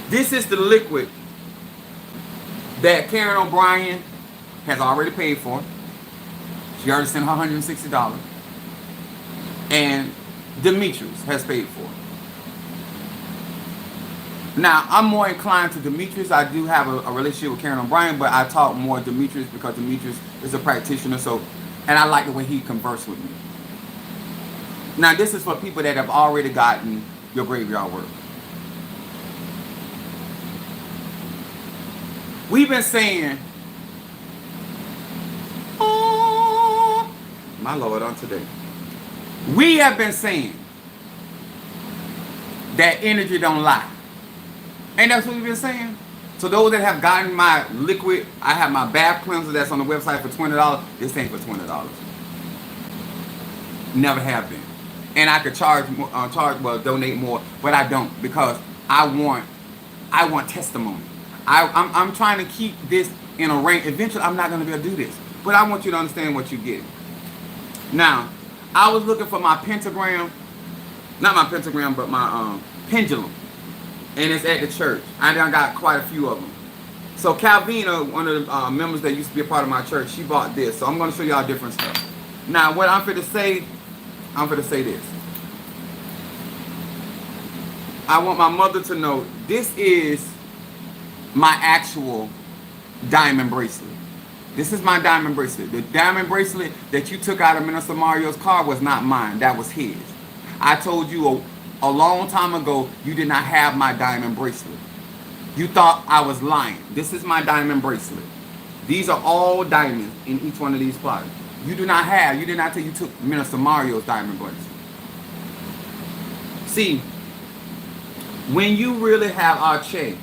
This is the liquid that Karen O'Brien has already paid for. She already sent her $160. And Demetrius has paid for. Now, I'm more inclined to Demetrius. I do have a relationship with Karen O'Brien, but I talk more Demetrius because Demetrius is a practitioner, and I like the way he converses with me. Now, this is for people that have already gotten your graveyard work. We've been saying, oh, my Lord, on today. We have been saying that energy don't lie. And that's what we've been saying. So those that have gotten my liquid, I have my bath cleanser that's on the website for $20. This ain't for $20. Never have been. And I could donate more, but I don't, because I want testimony. I'm trying to keep this in a range. Eventually, I'm not going to be able to do this, but I want you to understand what you get. Now, I was looking for my pentagram, not my pentagram, but my pendulum. And it's at the church. I done got quite a few of them. So Calvina, one of the members that used to be a part of my church, she bought this. So I'm going to show y'all different stuff. Now, what I'm finna say this. I want my mother to know this is my actual diamond bracelet. This is my diamond bracelet. The diamond bracelet that you took out of Minister Mario's car was not mine. That was his. I told you a long time ago, you did not have my diamond bracelet. You thought I was lying. This is my diamond bracelet. These are all diamonds in each one of these spots. You did not tell you took Minister Mario's diamond bracelet. See, when you really have arche.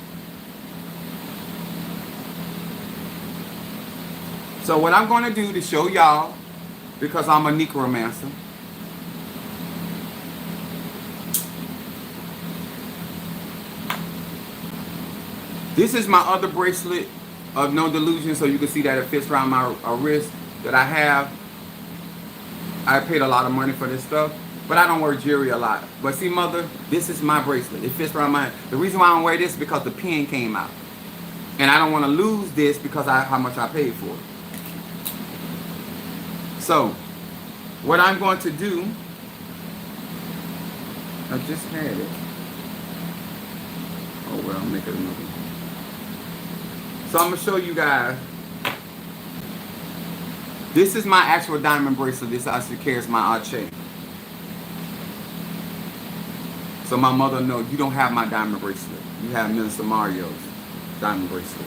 So what I'm going to do to show y'all, because I'm a necromancer, this is my other bracelet of No Delusion, so you can see that it fits around my wrist that I have. I paid a lot of money for this stuff, but I don't wear jewelry a lot. But see, mother, this is my bracelet. It fits around my... The reason why I don't wear this is because the pin came out. And I don't want to lose this because how much I paid for it. So, what I'm going to do... I just had it. Oh, well, I'll make it another one. So I'm going to show you guys. This is my actual diamond bracelet. This actually carries my arche. So my mother knows you don't have my diamond bracelet. You have Minister Mario's diamond bracelet.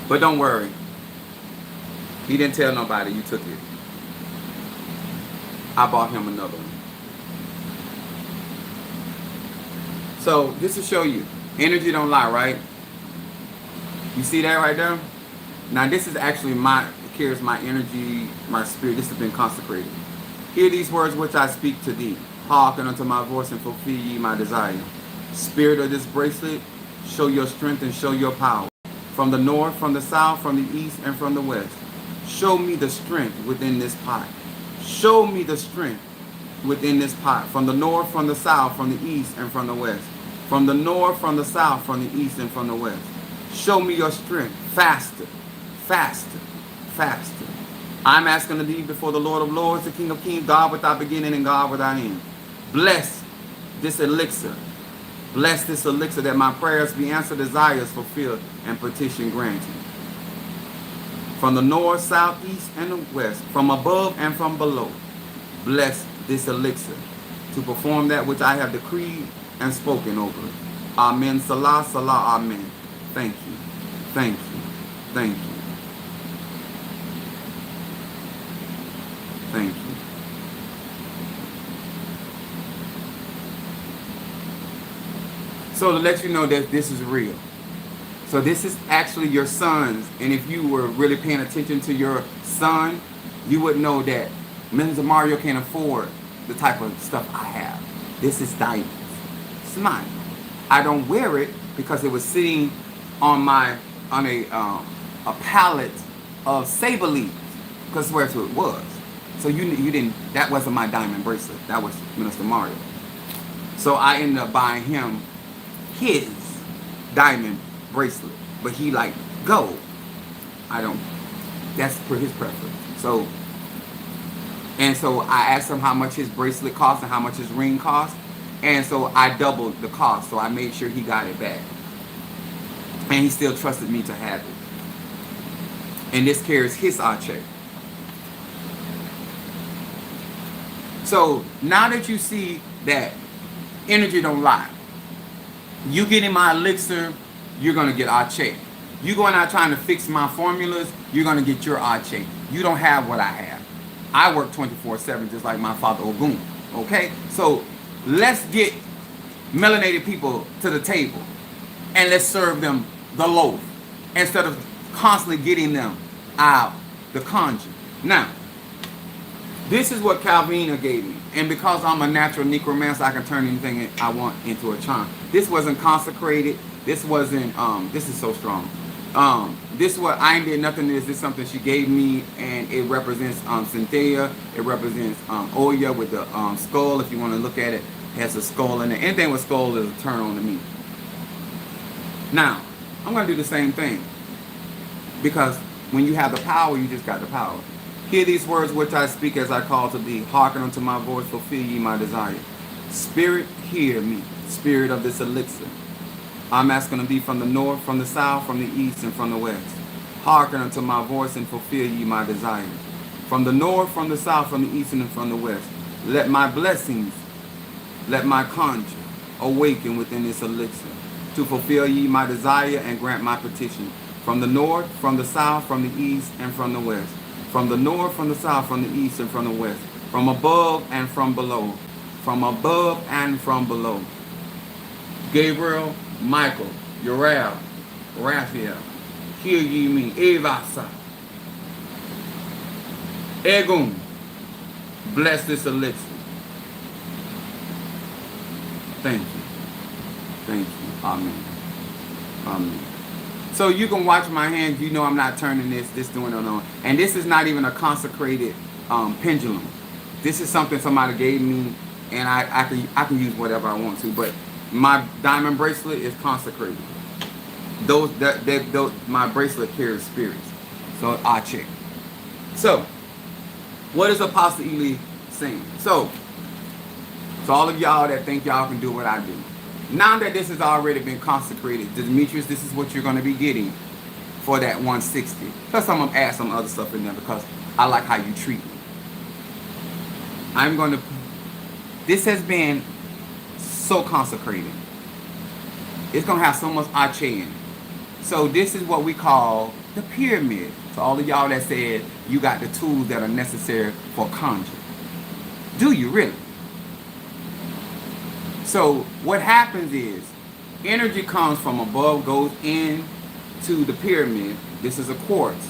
But don't worry. He didn't tell nobody you took it. I bought him another one. So just to show you, energy don't lie, right? You see that right there? Now this is actually carries my energy, my spirit. This has been consecrated. Hear these words which I speak to thee. Hearken unto my voice and fulfill ye my desire. Spirit of this bracelet, show your strength and show your power. From the north, from the south, from the east, and from the west. Show me the strength within this pot. Show me the strength within this pot. From the north, from the south, from the east, and from the west. From the north, from the south, from the east, and from the west. Show me your strength. Faster, faster, faster. I'm asking to be before the Lord of Lords, the King of Kings, God without beginning and God without end. Bless this elixir. Bless this elixir that my prayers be answered, desires fulfilled, and petition granted. From the north, south, east, and the west, from above and from below, bless this elixir to perform that which I have decreed and spoken over it. Amen. Salah, salah, amen. Thank you. Thank you. Thank you. Thank you. So to let you know that this is real. So this is actually your son's. And if you were really paying attention to your son, you would know that Mr. Mario can't afford the type of stuff I have. This is diamonds. It's mine. I don't wear it because it was sitting on a pallet of saber leaves. Because where it was. So you didn't. That wasn't my diamond bracelet. That was Minister Mario. So I ended up buying him his diamond bracelet, but he like gold. I don't. That's for his preference. So I asked him how much his bracelet cost and how much his ring cost, and so I doubled the cost. So I made sure he got it back, and he still trusted me to have it. And this carries his check. So now that you see that energy don't lie, you get in my elixir, you're going to get check. You going out trying to fix my formulas, you're going to get your check. You don't have what I have. I work 24/7 just like my father Ogun. Okay? So let's get melanated people to the table and let's serve them the loaf instead of constantly getting them out the conjure. Now, this is what Calvina gave me. And because I'm a natural necromancer, I can turn anything I want into a charm. This wasn't consecrated. This wasn't, this is so strong. This what I ain't did nothing to this. This is something she gave me, and it represents Cynthia. It represents Oya with the skull. If you want to look at it, it has a skull in it. Anything with skull is a turn on to me. Now, I'm going to do the same thing. Because when you have the power, you just got the power. Hear these words which I speak as I call to thee. Hearken unto my voice, fulfill ye my desire. Spirit, hear me. Spirit of this elixir. I'm asking of thee from the north, from the south, from the east, and from the west. Hearken unto my voice and fulfill ye my desire. From the north, from the south, from the east, and from the west. Let my blessings, let my conjure awaken within this elixir to fulfill ye my desire and grant my petition. From the north, from the south, from the east, and from the west. From the north, from the south, from the east, and from the west. From above and from below. From above and from below. Gabriel, Michael, Uriel, Raphael, hear ye me, Evasa, Egun, bless this elixir. Thank you. Thank you. Amen. Amen. So you can watch my hands. You know I'm not turning this doing it on. And this is not even a consecrated pendulum. This is something somebody gave me, and I can use whatever I want to. But my diamond bracelet is consecrated. Those my bracelet carries spirits. So I check. So what is Apostle Ely saying? So all of y'all that think y'all can do what I do. Now that this has already been consecrated, Demetrius, this is what you're going to be getting for that 160. Plus I'm going to add some other stuff in there because I like how you treat me. I'm going to, this has been so consecrated. It's going to have so much ache in it. So this is what we call the pyramid. So all of y'all that said you got the tools that are necessary for conjure. Do you really? So what happens is energy comes from above, goes into the pyramid. This is a quartz.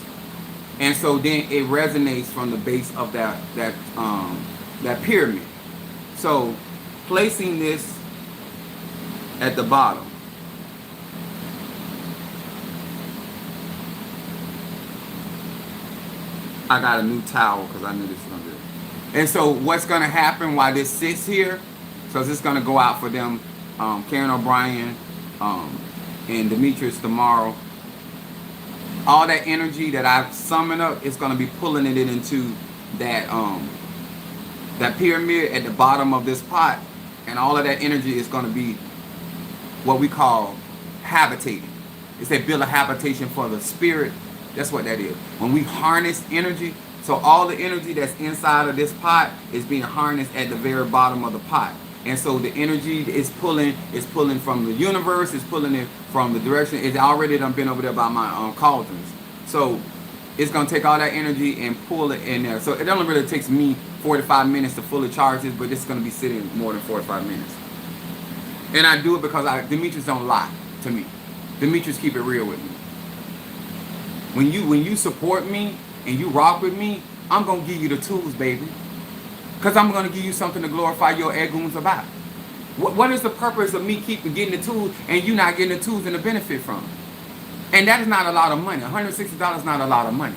And so then it resonates from the base of that pyramid. So placing this at the bottom. I got a new towel because I knew this was going to do it. And so what's going to happen while this sits here, so this is going to go out for them, Karen O'Brien and Demetrius tomorrow. All that energy that I've summoned up, it's going to be pulling it into that that pyramid at the bottom of this pot. And all of that energy is going to be what we call habitating. It's a build a habitation for the spirit. That's what that is. When we harness energy, so all the energy that's inside of this pot is being harnessed at the very bottom of the pot. And so the energy is pulling from the universe, it's pulling it from the direction. It's already done been over there by my cauldrons. So it's going to take all that energy and pull it in there. So it only really takes me 45 minutes to fully charge this, but this is going to be sitting more than 45 minutes. And I do it because Demetrius don't lie to me. Demetrius keep it real with me. When you support me and you rock with me, I'm going to give you the tools, baby. Because I'm going to give you something to glorify your egoons about. What is the purpose of me keeping getting the tools and you not getting the tools and the benefit from it? And that is not a lot of money. $160 is not a lot of money.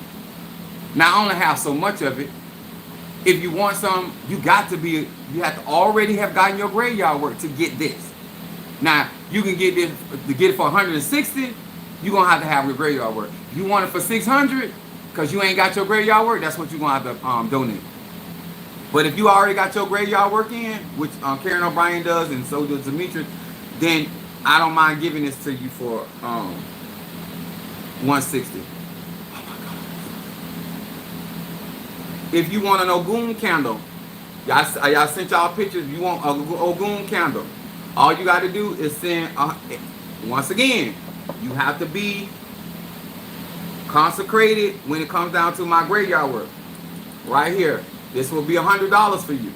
Now, I only have so much of it. If you want some, you have to already have gotten your graveyard work to get this. Now, you can get this, to get it for $160, you're going to have your graveyard work. If you want it for $600, because you ain't got your graveyard work, that's what you're going to have to donate. But if you already got your graveyard work in, which Karen O'Brien does, and so does Demetrius, then I don't mind giving this to you for $160. Oh my God. If you want an Ogun candle, y'all sent y'all pictures. If you want an Ogun candle, all you got to do is send, once again, you have to be consecrated when it comes down to my graveyard work. Right here. This will be $100 for you.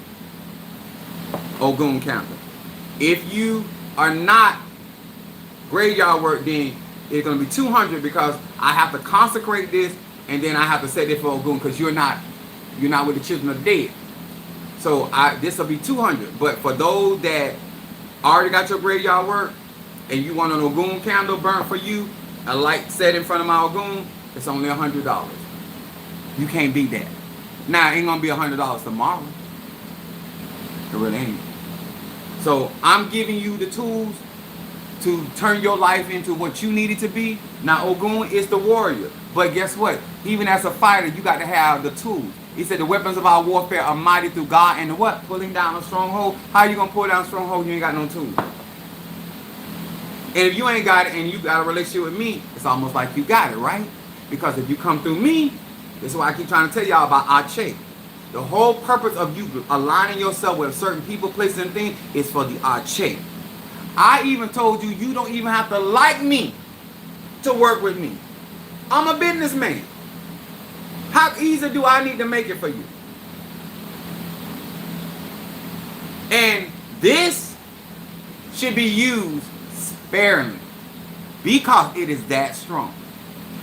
Ogun candle. If you are not graveyard work, then it's going to be $200 because I have to consecrate this and then I have to set it for Ogun because you're not with the children of the dead. So this will be $200. But for those that already got your graveyard work and you want an Ogun candle burnt for you, a light set in front of my Ogun, it's only $100. You can't beat that. Now, it ain't going to be $100 tomorrow. It really ain't. So, I'm giving you the tools to turn your life into what you need it to be. Now, Ogun is the warrior. But guess what? Even as a fighter, you got to have the tools. He said the weapons of our warfare are mighty through God and the what? Pulling down a stronghold. How you going to pull down a stronghold? You ain't got no tools. And if you ain't got it and you got a relationship with me, it's almost like you got it, right? Because if you come through me, this is why I keep trying to tell y'all about Ache. The whole purpose of you aligning yourself with certain people, places, and things is for the Ache. I even told you, you don't even have to like me to work with me. I'm a businessman. How easy do I need to make it for you? And this should be used sparingly because it is that strong.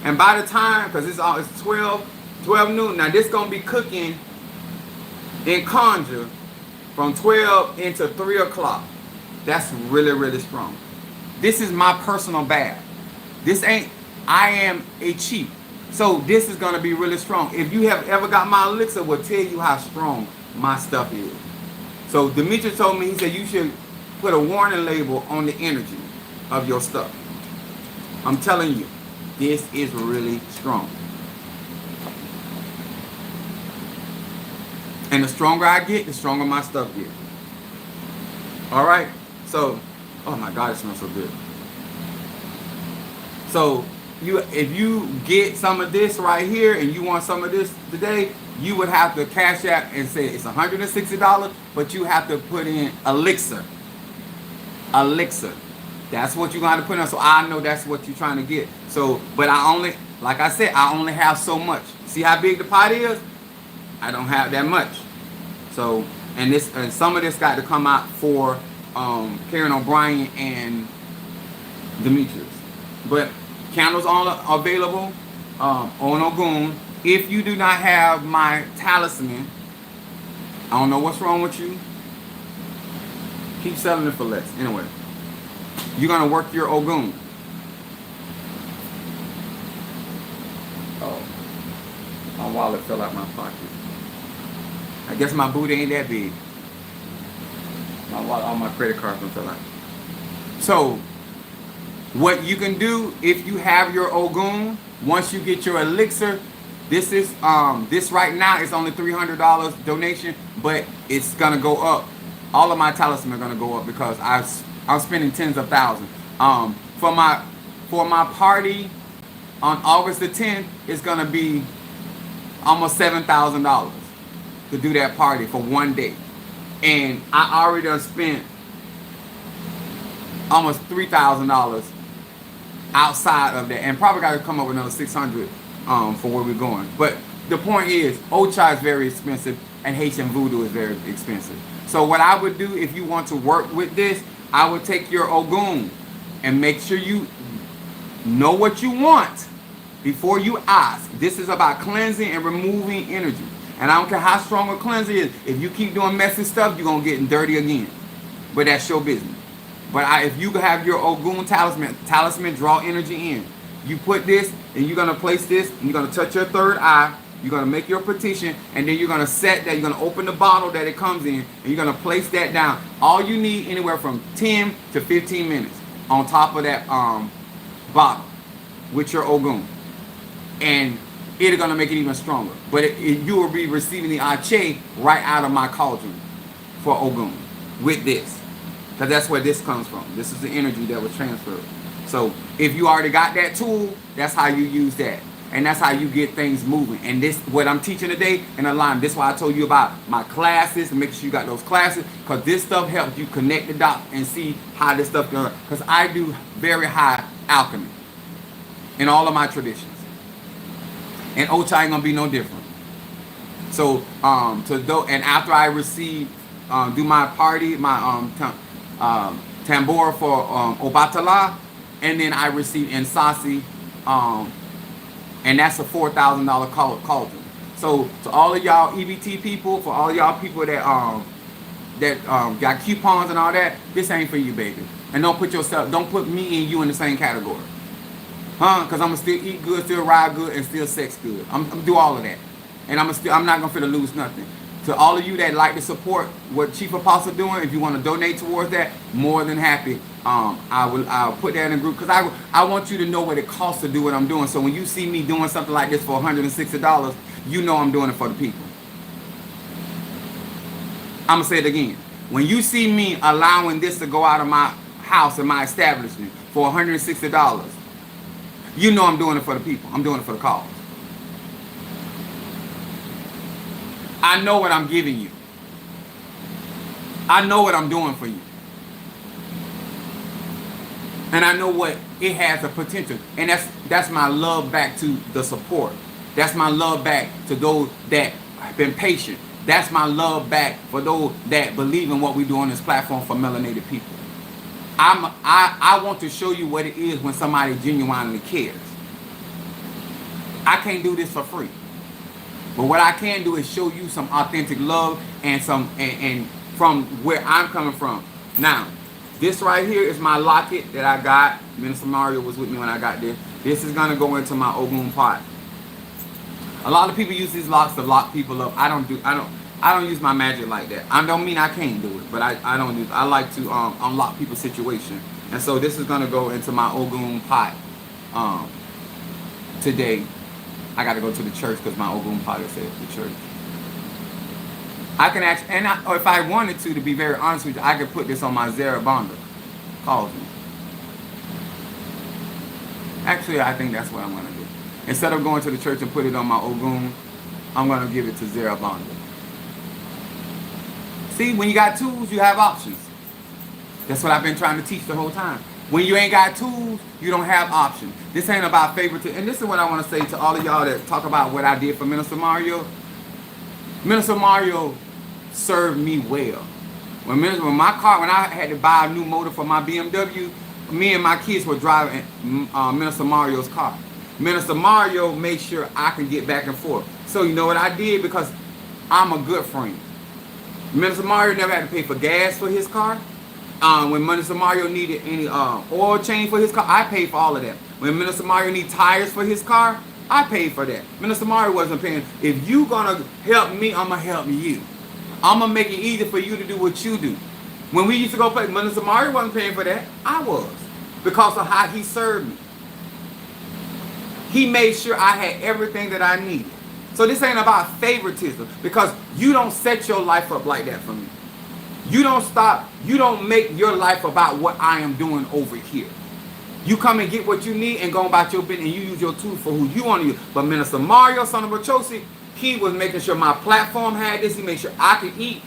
And by the time, because it's 12 noon. Now this gonna be cooking in conjure from 12 into 3 o'clock. That's really, really strong. This is my personal bath. I am a cheap. So this is gonna be really strong. If you have ever got my elixir, will tell you how strong my stuff is. So Demetrius told me, he said you should put a warning label on the energy of your stuff. I'm telling you, this is really strong. And the stronger I get, the stronger my stuff gets. All right? So, oh my God, it smells so good. So, if you get some of this right here and you want some of this today, you would have to cash out and say it's $160, but you have to put in elixir. Elixir. That's what you're going to put in. So I know that's what you're trying to get. So, but Like I said, I only have so much. See how big the pot is? I don't have that much. So, and some of this got to come out for Karen O'Brien and Demetrius. But candles are available on Ogun. If you do not have my talisman, I don't know what's wrong with you. Keep selling it for less. Anyway, you're going to work your Ogun. Oh, my wallet fell out my pocket. I guess my booty ain't that big. My wallet, all my credit cards fell out. So, what you can do if you have your Ogun, once you get your elixir, this is this right now is only $300 donation, but it's gonna go up. All of my talismans are gonna go up because I'm spending tens of thousands. For my party on August the 10th, it's gonna be almost $7,000 to do that party for one day, and I already done spent almost $3,000 outside of that, and probably got to come up with another $600 for where we're going. But the point is, Ochai is very expensive, and Haitian Voodoo is very expensive. So what I would do if you want to work with this, I would take your Ogun and make sure you know what you want before you ask. This is about cleansing and removing energy. And I don't care how strong a cleanser is. If you keep doing messy stuff, you're going to get dirty again. But that's your business. But if you have your Ogun talisman draw energy in. You put this, and you're going to place this, and you're going to touch your third eye. You're going to make your petition, and then you're going to set that. You're going to open the bottle that it comes in, and you're going to place that down. All you need anywhere from 10 to 15 minutes on top of that bottle with your Ogun. And it's going to make it even stronger. But you will be receiving the Ache right out of my cauldron for Ogun with this. Because that's where this comes from. This is the energy that was transferred. So if you already got that tool, that's how you use that. And that's how you get things moving. And this, what I'm teaching today in alignment, this is why I told you about my classes, and make sure you got those classes, because this stuff helps you connect the dots and see how this stuff goes. Because I do very high alchemy in all of my traditions. And Ochai ain't gonna be no different. So and after I receive do my party, my tambora for Obatala, and then I receive Nsasi, and that's a $4,000 cauldron. So to all of y'all EBT people, for all of y'all people that got coupons and all that, this ain't for you, baby. And don't put me and you in the same category. Because I'm gonna still eat good, still ride good, and still sex good. I'm do all of that, and I'm not gonna fit to lose nothing. To all of you that like to support what Chief Apostle doing, if you want to donate towards that, more than happy. I'll put that in a group, because I want you to know what it costs to do what I'm doing. So when you see me doing something like this for $160, you know I'm doing it for the people. I'm gonna say it again. When you see me allowing this to go out of my house and my establishment for $160. You know I'm doing it for the people. I'm doing it for the cause. I know what I'm giving you. I know what I'm doing for you. And I know what it has a potential. And that's my love back to the support. That's my love back to those that have been patient. That's my love back for those that believe in what we do on this platform for melanated people. I want to show you what it is when somebody genuinely cares. I can't do this for free. But what I can do is show you some authentic love and from where I'm coming from. Now, this right here is my locket that I got. Minister Mario was with me when I got this. This is gonna go into my Ogun pot. A lot of people use these locks to lock people up. I don't use my magic like that. I don't mean I can't do it, but I don't do it. I like to unlock people's situation. And so this is gonna go into my Ogun pot today. I gotta go to the church because my Ogun pot is at the church. I can actually, or if I wanted to be very honest with you, I could put this on my Zarabanda. Calls me. Actually, I think that's what I'm gonna do. Instead of going to the church and put it on my Ogun, I'm gonna give it to Zarabanda. See, when you got tools, you have options. That's what I've been trying to teach the whole time. When you ain't got tools, you don't have options. This ain't about favoritism. And this is what I want to say to all of y'all that talk about what I did for Minister Mario. Minister Mario served me well. When I had to buy a new motor for my BMW, me and my kids were driving Minister Mario's car. Minister Mario made sure I could get back and forth. So you know what I did? Because I'm a good friend. Minister Mario never had to pay for gas for his car. When Minister Mario needed any oil change for his car, I paid for all of that. When Minister Mario needed tires for his car, I paid for that. Minister Mario wasn't paying. If you gonna help me, I'm gonna help you. I'm gonna make it easy for you to do what you do. When we used to go play, Minister Mario wasn't paying for that. I was. Because of how he served me. He made sure I had everything that I needed. So this ain't about favoritism, because you don't set your life up like that for me. You don't make your life about what I am doing over here. You come and get what you need and go about your business, and you use your tool for who you want to use. But Minister Mario, son of Bachosi, he was making sure my platform had this. He made sure I could eat.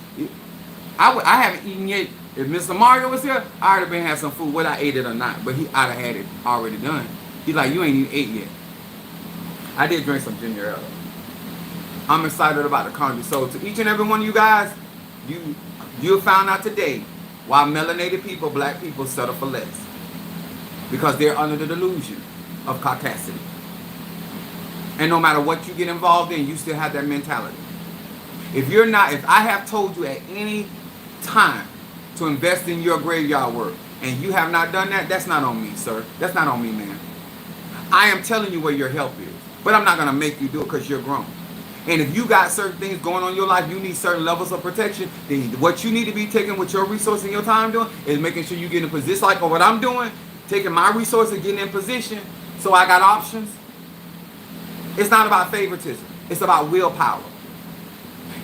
I haven't eaten yet. If Mr. Mario was here, I would have been had some food, whether I ate it or not. But I'd have had it already done. He's like, you ain't even ate yet. I did drink some ginger ale. I'm excited about the country. So to each and every one of you guys, you found out today why melanated people, black people, settle for less. Because they're under the delusion of caucasity. And no matter what you get involved in, you still have that mentality. If I have told you at any time to invest in your graveyard work, and you have not done that, that's not on me, sir. That's not on me, man. I am telling you where your help is. But I'm not going to make you do it because you're grown. And if you got certain things going on in your life, you need certain levels of protection, then what you need to be taking with your resources and your time doing is making sure you get in a position like what I'm doing, taking my resources, getting in position so I got options. It's not about favoritism. It's about willpower.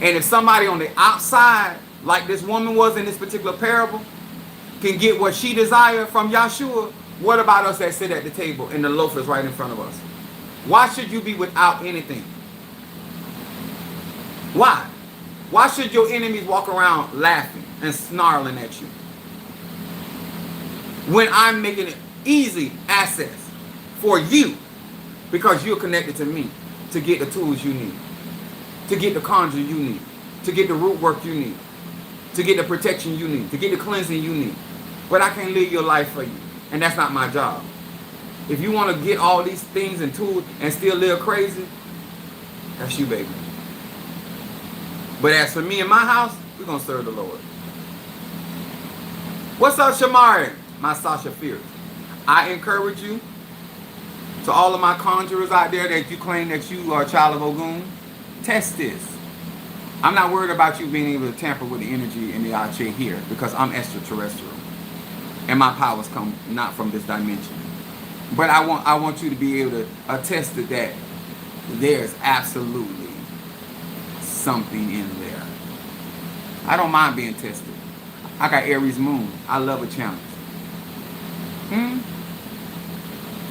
And if somebody on the outside, like this woman was in this particular parable, can get what she desired from Yahshua, what about us that sit at the table and the loaf is right in front of us? Why should you be without anything? Why? Why should your enemies walk around laughing and snarling at you? When I'm making it easy access for you, because you're connected to me to get the tools you need, to get the conjure you need, to get the root work you need, to get the protection you need, to get the cleansing you need. But I can't live your life for you, and that's not my job. If you want to get all these things and tools and still live crazy, that's you, baby. But as for me and my house, we're going to serve the Lord. What's up, Shamari? My Sasha Fierce. I encourage you, to all of my conjurers out there that you claim that you are a child of Ogun, test this. I'm not worried about you being able to tamper with the energy in the Ache here, because I'm extraterrestrial. And my powers come not from this dimension. But I want you to be able to attest to that. There's absolutely something in there. I don't mind being tested. I got Aries moon. I love a challenge.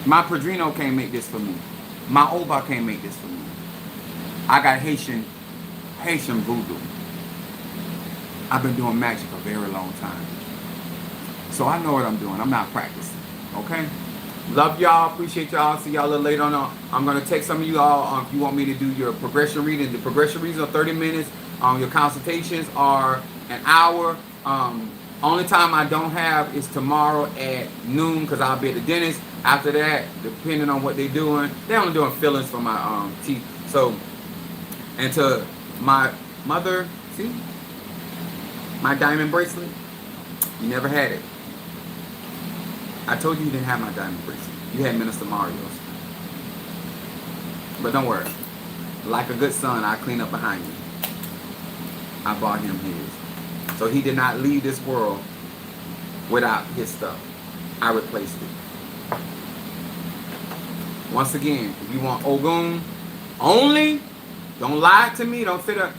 My Padrino can't make this for me. My Oba can't make this for me. I got Haitian voodoo. I've been doing magic a very long time. So I know what I'm doing. I'm not practicing. Okay? Love y'all. Appreciate y'all. See y'all a little later on. I'm going to text some of you all if you want me to do your progression reading. The progression readings are 30 minutes. Your consultations are an hour. Only time I don't have is tomorrow at noon because I'll be at the dentist. After that, depending on what they're doing, they're only doing fillings for my teeth. So, and to my mother, see, my diamond bracelet, you never had it. I told you you didn't have my diamond bracelet. You had Minister Mario's. But don't worry. Like a good son, I clean up behind you. I bought him his. So he did not leave this world without his stuff. I replaced it. Once again, if you want Ogun, only, don't lie to me, don't sit up,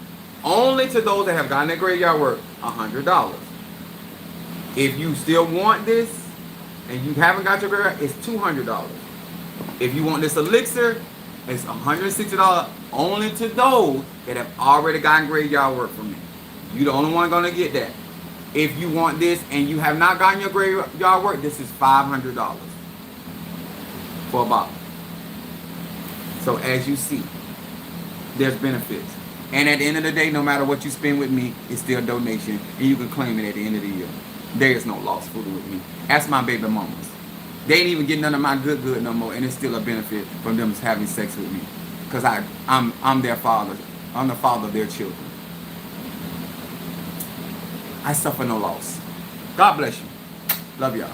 only to those that have gotten their graveyard work, $100. If you still want this, and you haven't got your graveyard, it's $200. If you want this elixir, it's $160 only to those that have already gotten graveyard work from me. You're the only one gonna get that. If you want this and you have not gotten your graveyard work, this is $500 for a bottle. So as you see, there's benefits. And at the end of the day, no matter what you spend with me, it's still a donation, and you can claim it at the end of the year. There is no lost food with me. Ask my baby mamas. They ain't even getting none of my good no more, and it's still a benefit from them having sex with me. Because I'm their father. I'm the father of their children. I suffer no loss. God bless you. Love y'all.